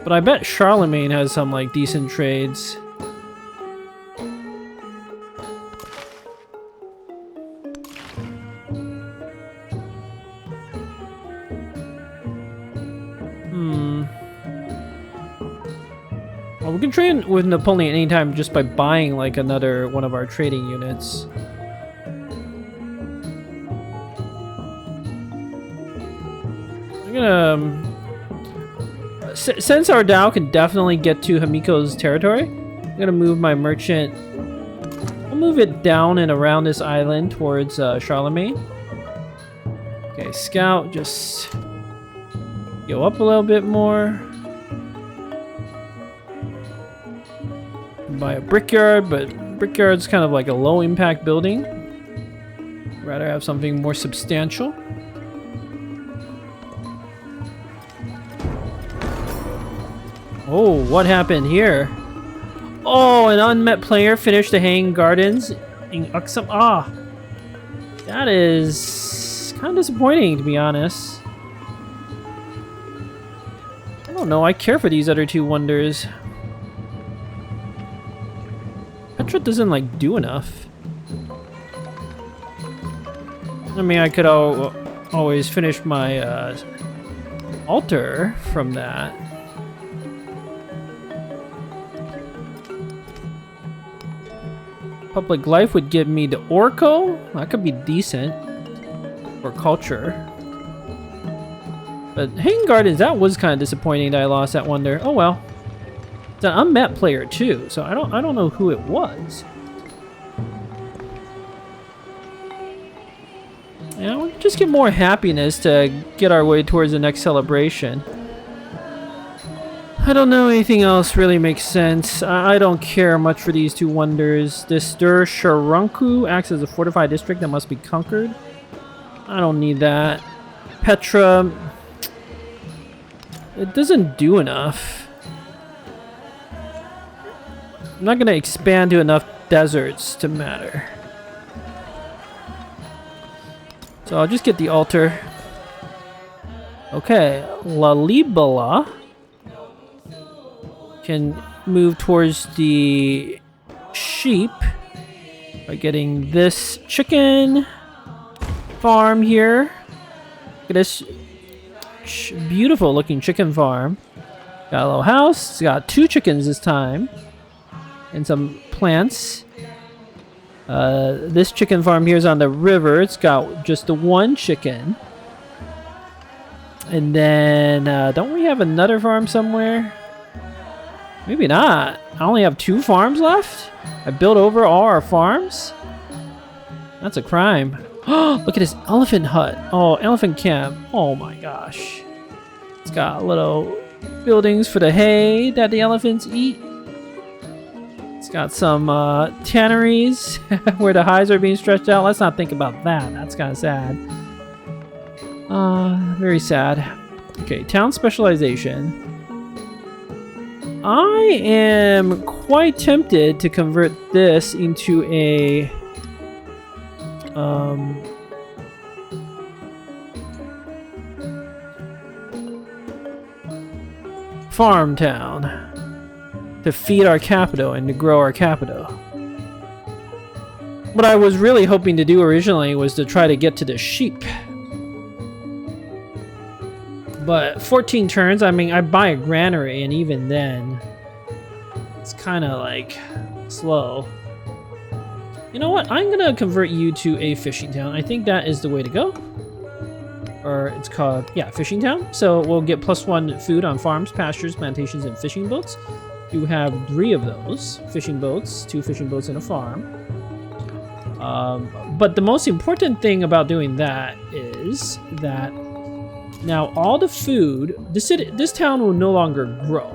But I bet Charlemagne has some like decent trades. Well, we can trade with Napoleon anytime just by buying like another one of our trading units. I'm gonna since our Dao can definitely get to Himiko's territory, I'm gonna move my merchant. I'll move it down and around this island towards Charlemagne. Okay, scout, just go up a little bit more. Buy a brickyard, but brickyard's kind of like a low impact building. Rather have something more substantial. Oh, what happened here? Oh, an unmet player finished the Hanging Gardens in Aksum. Ah, that is kind of disappointing, to be honest. I don't know. I care for these other two wonders. Petra doesn't like do enough. I mean, I could always finish my altar from that. Public life would give me the Orco. That could be decent for culture. But Hanging Gardens, that was kind of disappointing that I lost that wonder. Oh well. It's an unmet player too, so I don't know who it was. Yeah, we'll just get more happiness to get our way towards the next celebration. I don't know anything else really makes sense. I don't care much for these two wonders. This Dur Sharunku acts as a fortified district that must be conquered. I don't need that. Petra, it doesn't do enough. I'm not going to expand to enough deserts to matter. So I'll just get the altar. Okay, Lalibela can move towards the sheep by getting this chicken farm here. Look at this beautiful looking chicken farm. Got a little house. It's got 2 chickens this time. And some plants. This chicken farm here is on the river. It's got just the one chicken. And then, don't we have another farm somewhere? Maybe not. I only have 2 farms left? I built over all our farms? That's a crime. Look at this elephant hut. Oh, elephant camp. Oh my gosh. It's got little buildings for the hay that the elephants eat. It's got some tanneries where the hides are being stretched out. Let's not think about that. That's kind of sad. Very sad. Okay, town specialization. I am quite tempted to convert this into a farm town to feed our capital and to grow our capital. What I was really hoping to do originally was to try to get to the sheep. But 14 turns, I mean, I buy a granary, and even then, it's kind of like slow. You know what? I'm gonna convert you to a fishing town. I think that is the way to go. Or it's called, yeah, fishing town. So we'll get +1 food on farms, pastures, plantations, and fishing boats. You have 3 of those fishing boats, 2 fishing boats and a farm. But the most important thing about doing that is that now all the food, this town will no longer grow.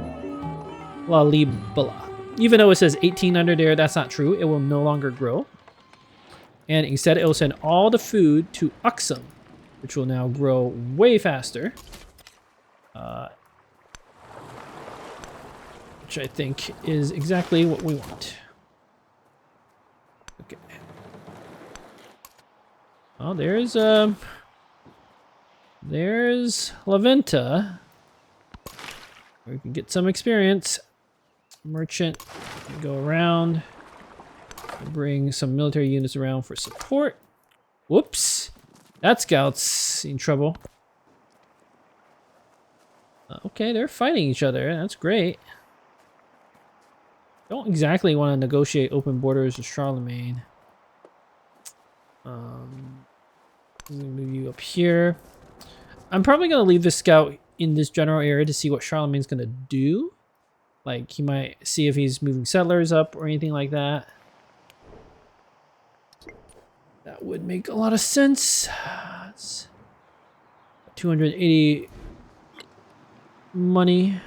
La Libela. Even though it says 18 under there, that's not true. It will no longer grow. And instead, it will send all the food to Aksum, which will now grow way faster. Which I think is exactly what we want. Okay. Oh, there's Laventa. We can get some experience. Merchant, go around, bring some military units around for support. Whoops, that scout's in trouble. Okay, they're fighting each other. That's great. Don't exactly want to negotiate open borders with Charlemagne. I'm gonna move you up here. I'm probably gonna leave this scout in this general area to see what Charlemagne's gonna do. Like, he might see if he's moving settlers up or anything like that. That would make a lot of sense. It's 280 money.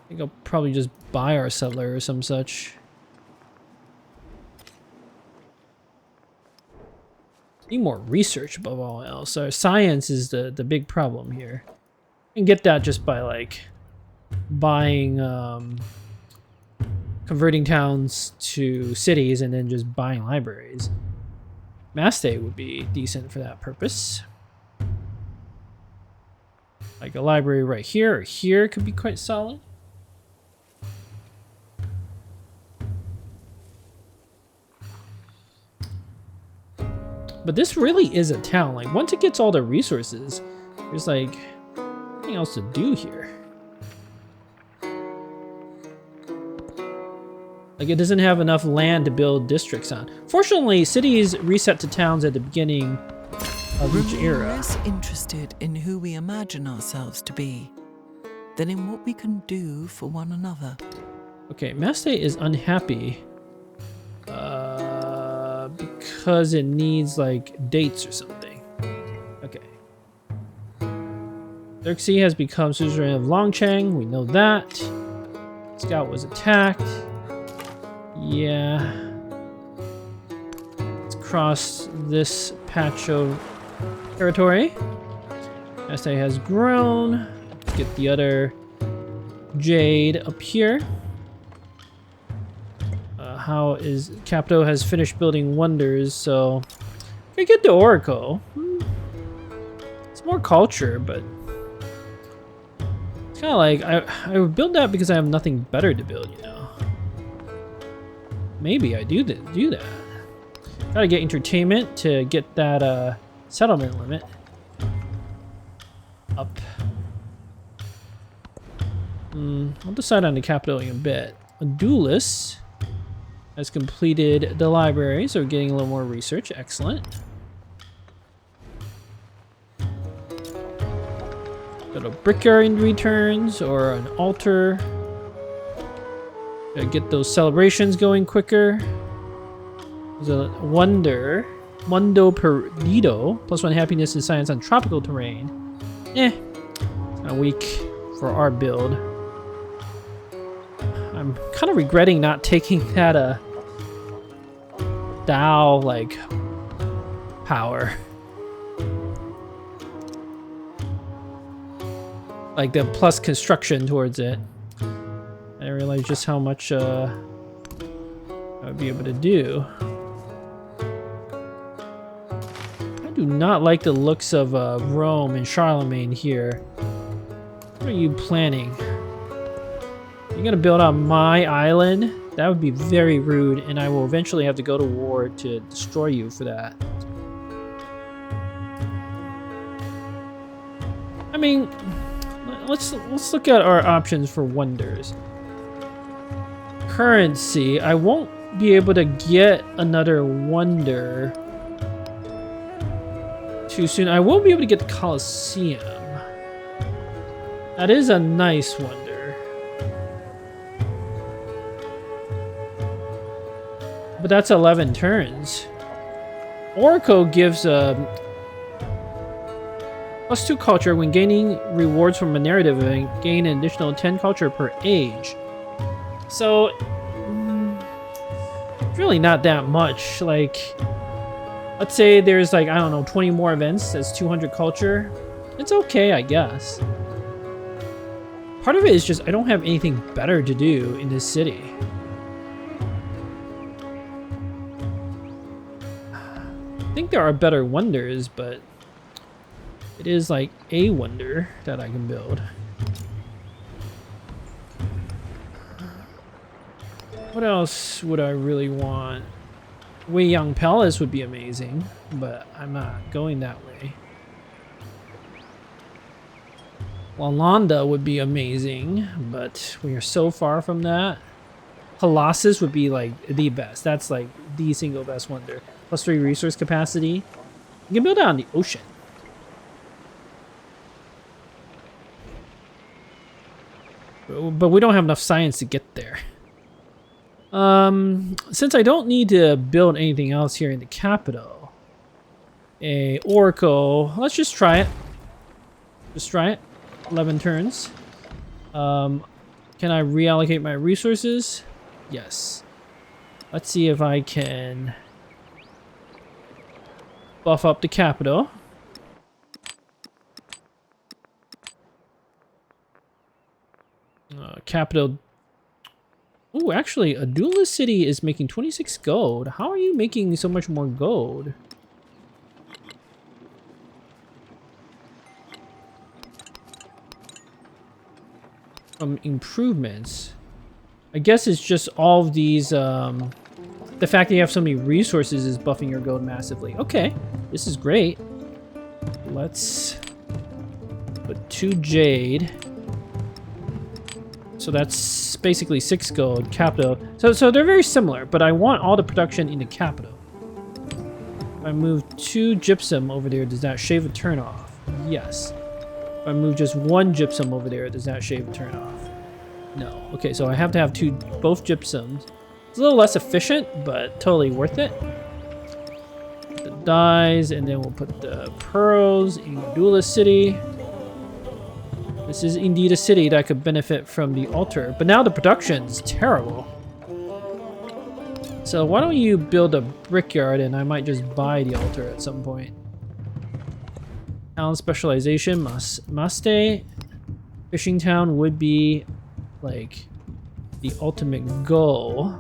I think I'll probably just buy our settler or some such. Need more research above all else. Our science is the big problem here. You can get that just by, like, buying, converting towns to cities and then just buying libraries. Maste would be decent for that purpose. Like a library right here or here could be quite solid. But this really is a town. Like, once it gets all the resources, there's like nothing else to do here. Like, it doesn't have enough land to build districts on. Fortunately, cities reset to towns at the beginning of each era. We're less interested in who we imagine ourselves to be than in what we can do for one another. Okay, Maste is unhappy because it needs, like, dates or something. Okay. Xerxes has become suzerain of Longchang. We know that. Scout was attacked. Yeah. Let's cross this patch of territory. Maste has grown. Let's get the other jade up here. How is Capito has finished building wonders, so I get the Oracle. It's more culture, but it's kind of like I would build that because I have nothing better to build, you know. Maybe I do that. Gotta get entertainment to get that settlement limit up. I'll decide on the capital in a bit. A duelist. has completed the library, so we're getting a little more research. Excellent. Got a brickyard returns or an altar. Gotta get those celebrations going quicker. There's a wonder. Mundo Perdido. +1 happiness and science on tropical terrain. Kind of weak for our build. I'm kind of regretting not taking that Dao like power. Like the plus construction towards it. I didn't realize just how much I would be able to do. I do not like the looks of Rome and Charlemagne here. What are you planning? You're gonna build on my island? That would be very rude, and I will eventually have to go to war to destroy you for that. I mean, let's look at our options for wonders. Currency, I won't be able to get another wonder too soon. I won't be able to get the Colosseum. That is a nice wonder. But that's 11 turns. Oracle gives a +2 culture when gaining rewards from a narrative event. Gain an additional 10 culture per age. So, it's really not that much. Like, let's say there's like, I don't know, 20 more events. That's 200 culture. It's okay, I guess. Part of it is just I don't have anything better to do in this city. I think there are better wonders, but it is like a wonder that I can build. What else would I really want? Wei Yang Palace would be amazing, but I'm not going that way. Lalanda would be amazing, but we are so far from that. Colossus would be like the best. That's like the single best wonder. +3 resource capacity. You can build it on the ocean. But we don't have enough science to get there. Since I don't need to build anything else here in the capital, a oracle. Let's just try it. Just try it. 11 turns. Can I reallocate my resources? Yes. Let's see if I can buff up the capital. Capital. Ooh, actually, a duelist city is making 26 gold. How are you making so much more gold? Improvements. I guess it's just all of these, the fact that you have so many resources is buffing your gold massively. Okay, this is great. Let's put 2 jade. So that's basically 6 gold, capital. So they're very similar, but I want all the production in the capital. If I move 2 gypsum over there, does that shave a turn off? Yes. If I move just 1 gypsum over there, does that shave a turn off? No. Okay, so I have to have both gypsums. It's a little less efficient, but totally worth it. Put the dyes, and then we'll put the pearls in Duelist City. This is indeed a city that could benefit from the altar, but now the production's terrible. So why don't you build a brickyard, and I might just buy the altar at some point. Town specialization, Maste. Fishing town would be like the ultimate goal.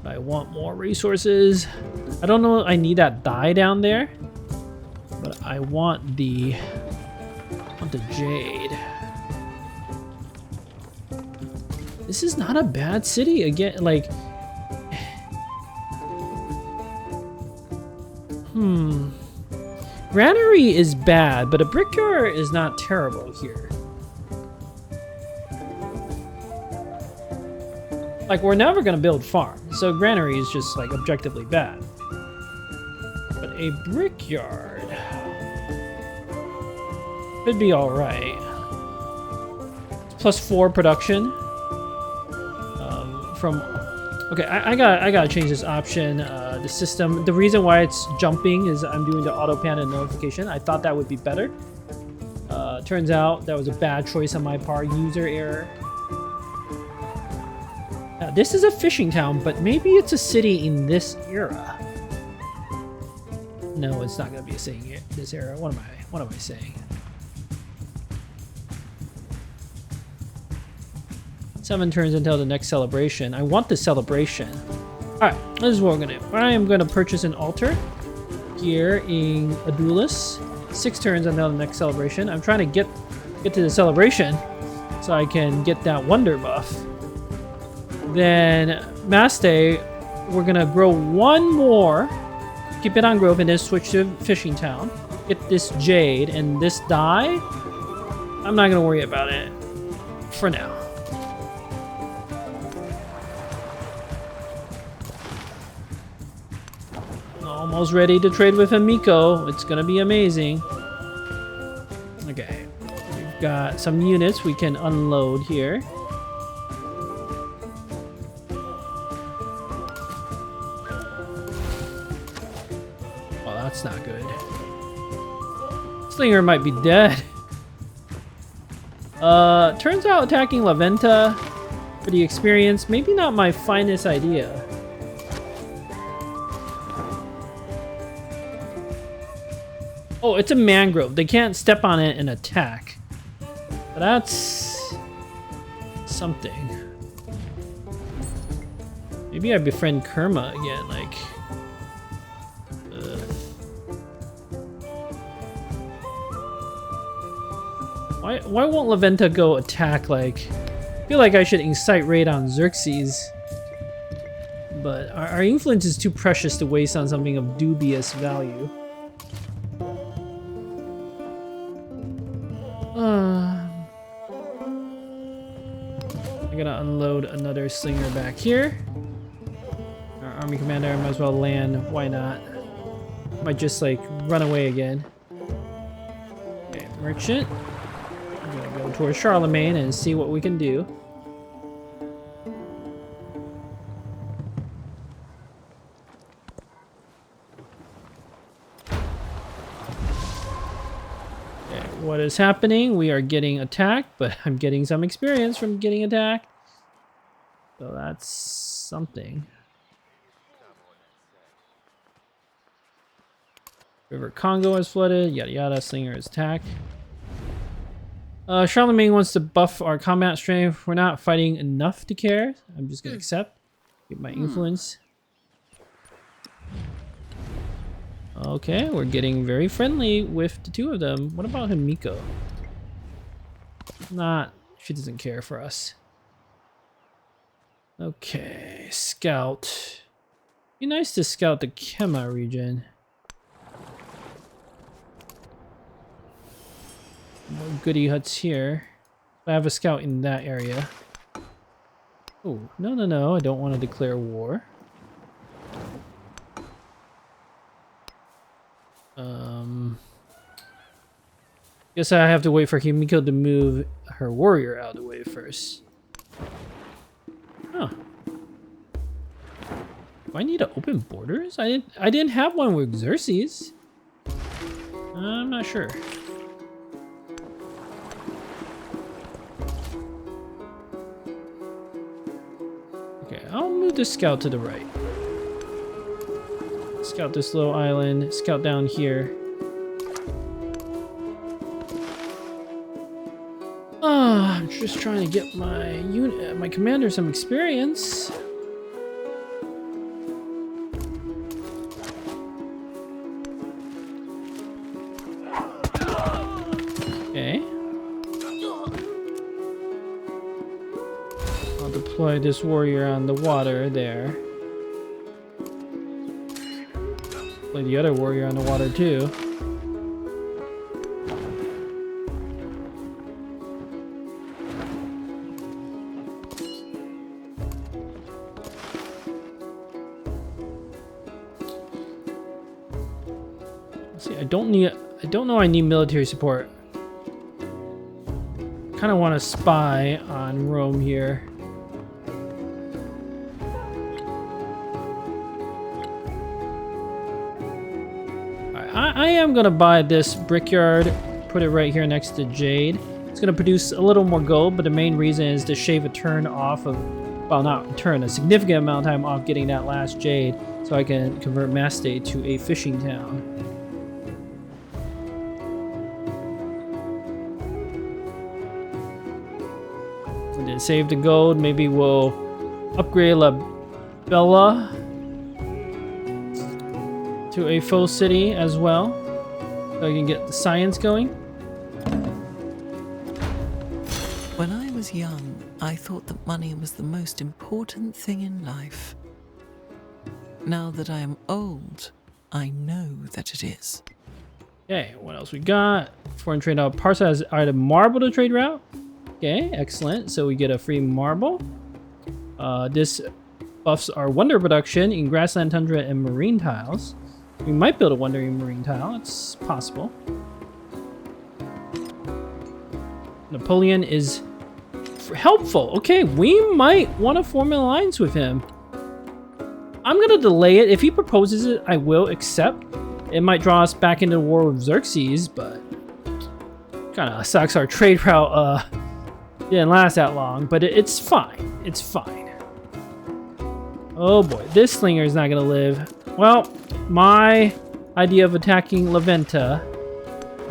I want more resources. I don't know, I need that dye down there, but I want the jade. This is not a bad city again, like Granary is bad, but a brickyard is not terrible here. Like, we're never gonna build farms, so granary is just like objectively bad. But a brickyard could be all right. +4 production. Okay, I gotta change this option. The system. The reason why it's jumping is I'm doing the auto pan and notification. I thought that would be better. Turns out that was a bad choice on my part. User error. Now, this is a fishing town, but maybe it's a city in this era. No, it's not gonna be a city in this era. What am I saying? 7 turns until the next celebration. I want the celebration. Alright, this is what we're gonna do. I am gonna purchase an altar here in Adulis. 6 turns until the next celebration. I'm trying to get to the celebration so I can get that wonder buff. Then Maste, we're gonna grow 1 more. Keep it on growth and then switch to fishing town. Get this jade and this dye. I'm not gonna worry about it for now. Almost ready to trade with Himiko. It's gonna be amazing. Okay, we've got some units we can unload here. Oh, that's not good. Slinger might be dead. Turns out attacking La Venta for the experience, maybe not my finest idea. Oh, it's a mangrove. They can't step on it and attack. But that's something. Maybe I befriend Kerma again, like. Why won't La Venta go attack? Like, I feel like I should incite raid on Xerxes. But our influence is too precious to waste on something of dubious value. I'm gonna unload another slinger back here. Our army commander, I might as well land. Why not? Might just like run away again. Okay, merchant. I'm gonna go towards Charlemagne and see what we can do. What is happening? We are getting attacked, but I'm getting some experience from getting attacked. So that's something. River Congo is flooded. Yada yada. Slinger is attacked. Charlemagne wants to buff our combat strength. We're not fighting enough to care. I'm just gonna accept. Get my influence. Okay, we're getting very friendly with the 2 of them. What about Himiko? She doesn't care for us. Okay, scout. Be nice to scout the Kema region. More goody huts here. I have a scout in that area. Oh, no, I don't want to declare war. Guess I have to wait for Himiko to move her warrior out of the way first. Huh. Do I need to open borders? I didn't have one with Xerxes. I'm not sure. Okay, I'll move the scout to the right. Scout this little island. Scout down here. I'm just trying to get my commander some experience. Okay. I'll deploy this warrior on the water there. Play the other warrior on the water too. See, I don't know I need military support. Kind of want to spy on Rome here. I am gonna buy this brickyard, put it right here next to Jade. It's gonna produce a little more gold, but the main reason is to shave a turn off of, well, not a turn, a significant amount of time off getting that last Jade, so I can convert Mastay to a fishing town. We did save the gold. Maybe we'll upgrade La Bella to a full city as well, so I can get the science going. When I was young, I thought that money was the most important thing in life. Now that I am old, I know that it is. Okay, what else we got? Foreign trade route. Parsa has added marble to trade route. Okay, excellent. So we get a free marble. This buffs our wonder production in grassland, tundra, and marine tiles. We might build a wandering marine tile. It's possible. Napoleon is helpful. Okay, we might want to form an alliance with him. I'm going to delay it. If he proposes it, I will accept. It might draw us back into the war with Xerxes, but kind of sucks our trade route didn't last that long, but it's fine. It's fine. Oh boy, this slinger is not going to live. Well, my idea of attacking Leventa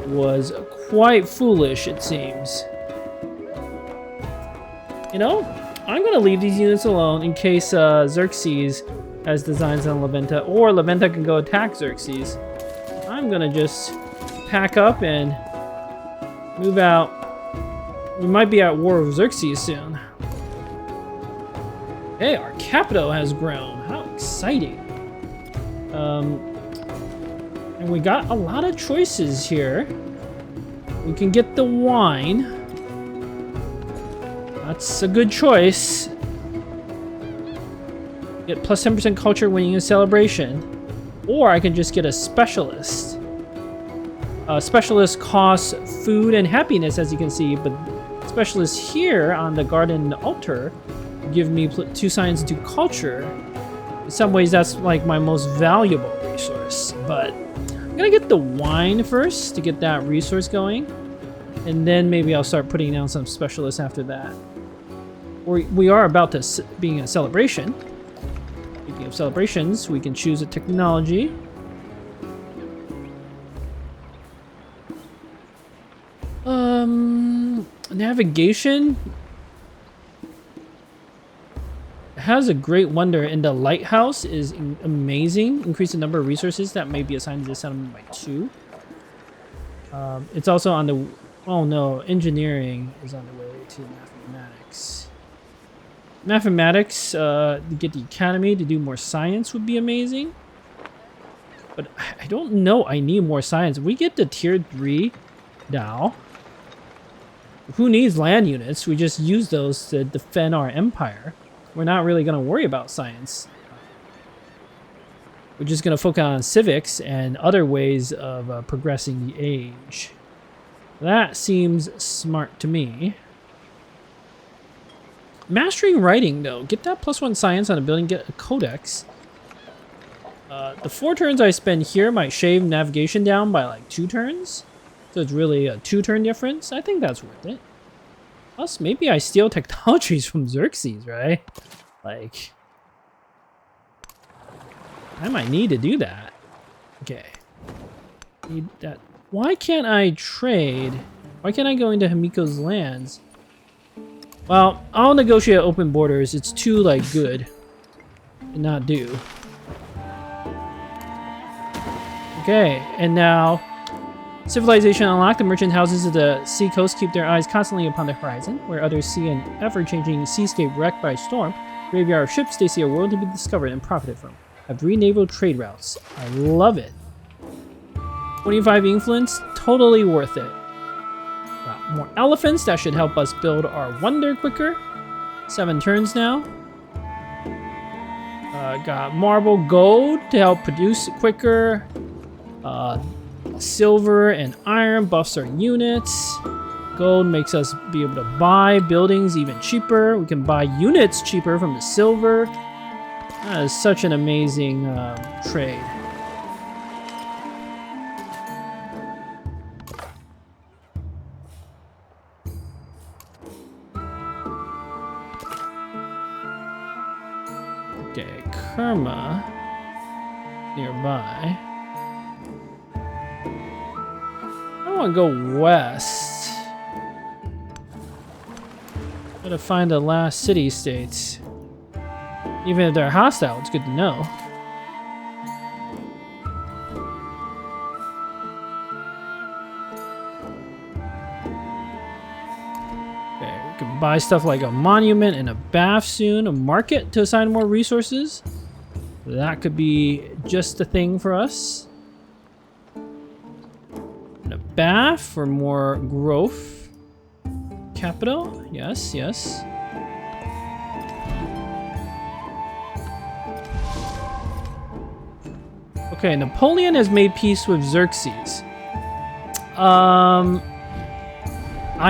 was quite foolish, it seems. You know, I'm going to leave these units alone in case Xerxes has designs on Leventa, or Leventa can go attack Xerxes. I'm going to just pack up and move out. We might be at war with Xerxes soon. Hey, our capital has grown. How exciting. And we got a lot of choices here. We can get the wine. That's a good choice. Get plus 10% culture winning a celebration. Or I can just get a specialist. Specialist costs food and happiness, as you can see, but specialists here on the garden altar give me 2 science and 2 culture. In some ways, that's like my most valuable resource, but I'm gonna get the wine first to get that resource going, and then maybe I'll start putting down some specialists after that. We are about to being a celebration. Speaking of celebrations, we can choose a technology. Navigation has a great wonder, and the lighthouse is amazing. Increase the number of resources that may be assigned to this settlement by 2. It's also on the, oh no, engineering is on the way to mathematics. Mathematics, to get the academy to do more science would be amazing. But I don't know I need more science. If we get to tier 3 now, who needs land units? We just use those to defend our empire. We're not really going to worry about science. We're just going to focus on civics and other ways of progressing the age. That seems smart to me. Mastering writing, though. Get that +1 science on a building, get a codex. The 4 turns I spend here might shave navigation down by like 2 turns. So it's really a 2-turn difference. I think that's worth it. Plus, maybe I steal technologies from Xerxes, right? Like, I might need to do that. Okay. Need that. Why can't I trade? Why can't I go into Himiko's lands? Well, I'll negotiate open borders. It's too, like, good to not do. Okay, and now Civilization unlocked. The merchant houses of the sea coast keep their eyes constantly upon the horizon. Where others see an ever-changing seascape wrecked by a storm, graveyard of ships, they see a world to be discovered and profited from. Have 3 naval trade routes. I love it. 25 influence, totally worth it. Got more elephants, that should help us build our wonder quicker. 7 turns now. Got marble gold to help produce quicker. Silver and iron buffs our units. Gold makes us be able to buy buildings even cheaper. We can buy units cheaper from the silver. That is such an amazing trade. Okay, Kerma nearby. I want to go west. Gotta find the last city-states. Even if they're hostile, it's good to know. Okay, we can buy stuff like a monument and a bath soon. A market to assign more resources. That could be just the thing for us. And a bath for more growth. Capital, yes, yes. Okay, Napoleon has made peace with Xerxes. I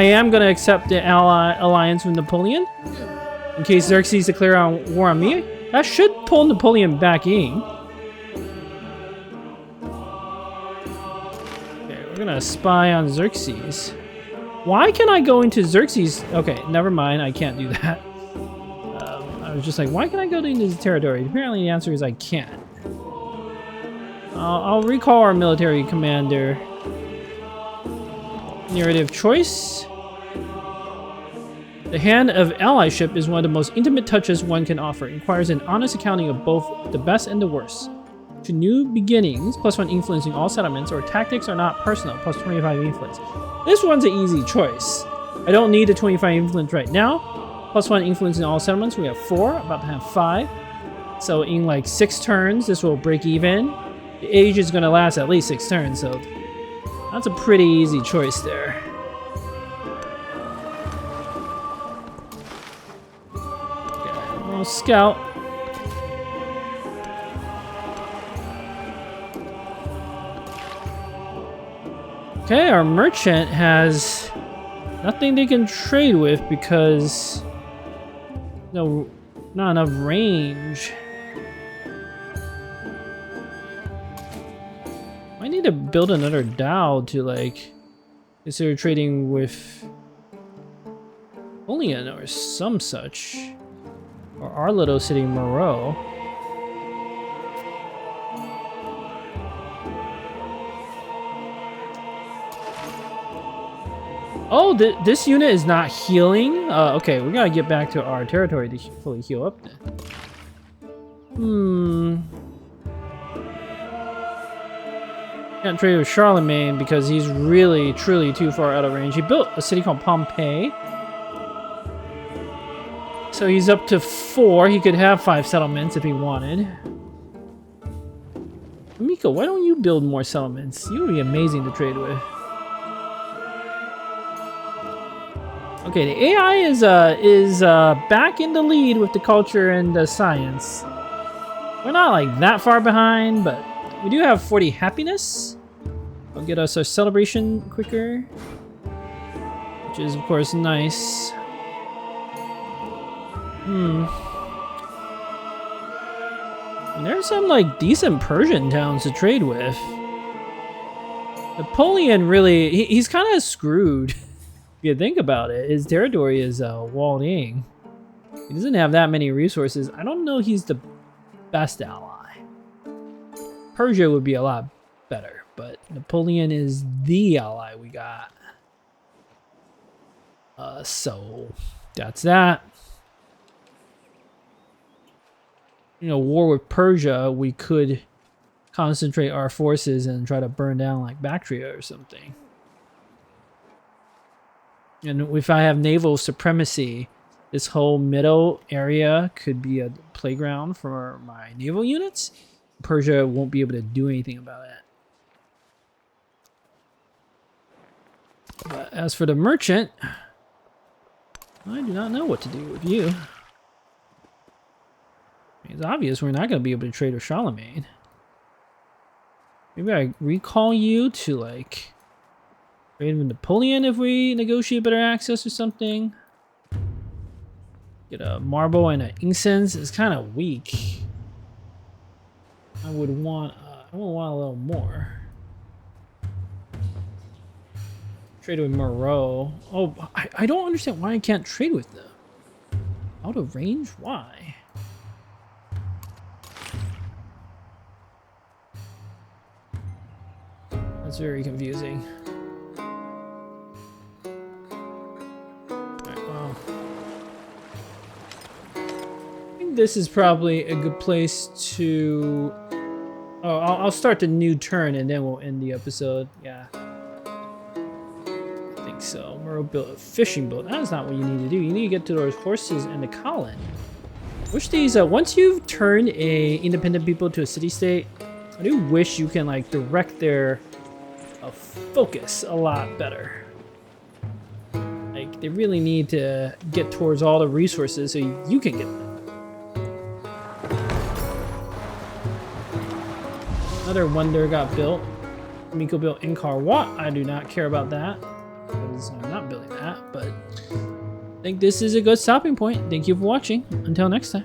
am gonna accept the alliance with Napoleon in case Xerxes declare war on me. That should pull Napoleon back in. Okay, we're gonna spy on Xerxes. Why can I go into Xerxes? Okay, never mind. I can't do that. I was just like, why can I go into his territory? Apparently, the answer is I can't. I'll recall our military commander. Narrative choice. The hand of allyship is one of the most intimate touches one can offer. It requires an honest accounting of both the best and the worst. To new beginnings, +1 influencing all settlements, or tactics are not personal, +25 influence. This one's an easy choice. I don't need a 25 influence right now. +1 influence in all settlements. We have 4, about to have 5. So in like 6 turns, this will break even. The age is going to last at least 6 turns, so that's a pretty easy choice there. Okay, we'll scout. Okay, our merchant has nothing they can trade with because not enough range. I need to build another Dow to like consider trading with Napoleon or some such, or our little city Moreau. Oh, this unit is not healing? Okay, we gotta get back to our territory to fully heal up then. Can't trade with Charlemagne because he's really, truly too far out of range. He built a city called Pompeii. So he's up to 4. He could have 5 settlements if he wanted. Miko, why don't you build more settlements? You would be amazing to trade with. Okay, the AI is back in the lead with the culture and the science. We're not like that far behind, but we do have 40 happiness. I'll get us our celebration quicker, which is of course nice. And there's some like decent Persian towns to trade with. Napoleon really, he's kind of screwed. If you think about it, his territory is walled in. He doesn't have that many resources. I don't know he's the best ally. Persia would be a lot better, but Napoleon is the ally we got. So that's that. You know, war with Persia, we could concentrate our forces and try to burn down like Bactria or something. And if I have naval supremacy, this whole middle area could be a playground for my naval units. Persia won't be able to do anything about it. But as for the merchant, I do not know what to do with you. It's obvious we're not going to be able to trade with Charlemagne. Maybe I recall you to like trade with Napoleon if we negotiate better access or something. Get a marble and an incense. It's kind of weak. I would want a little more. Trade with Moreau. Oh, I don't understand why I can't trade with them. Out of range? Why? That's very confusing. Alright, well. I think this is probably a good place to... Oh, I'll start the new turn and then we'll end the episode. Yeah. I think so. Murrow built a fishing boat. That's not what you need to do. You need to get to those horses and the column. Wish these, once you've turned a independent people to a city-state, I do wish you can like direct their focus a lot better. Like they really need to get towards all the resources so you can get them. Another wonder got built. Miko built Inkar Wat. I do not care about that because I'm not building that, but I think this is a good stopping point. Thank you for watching. Until next time.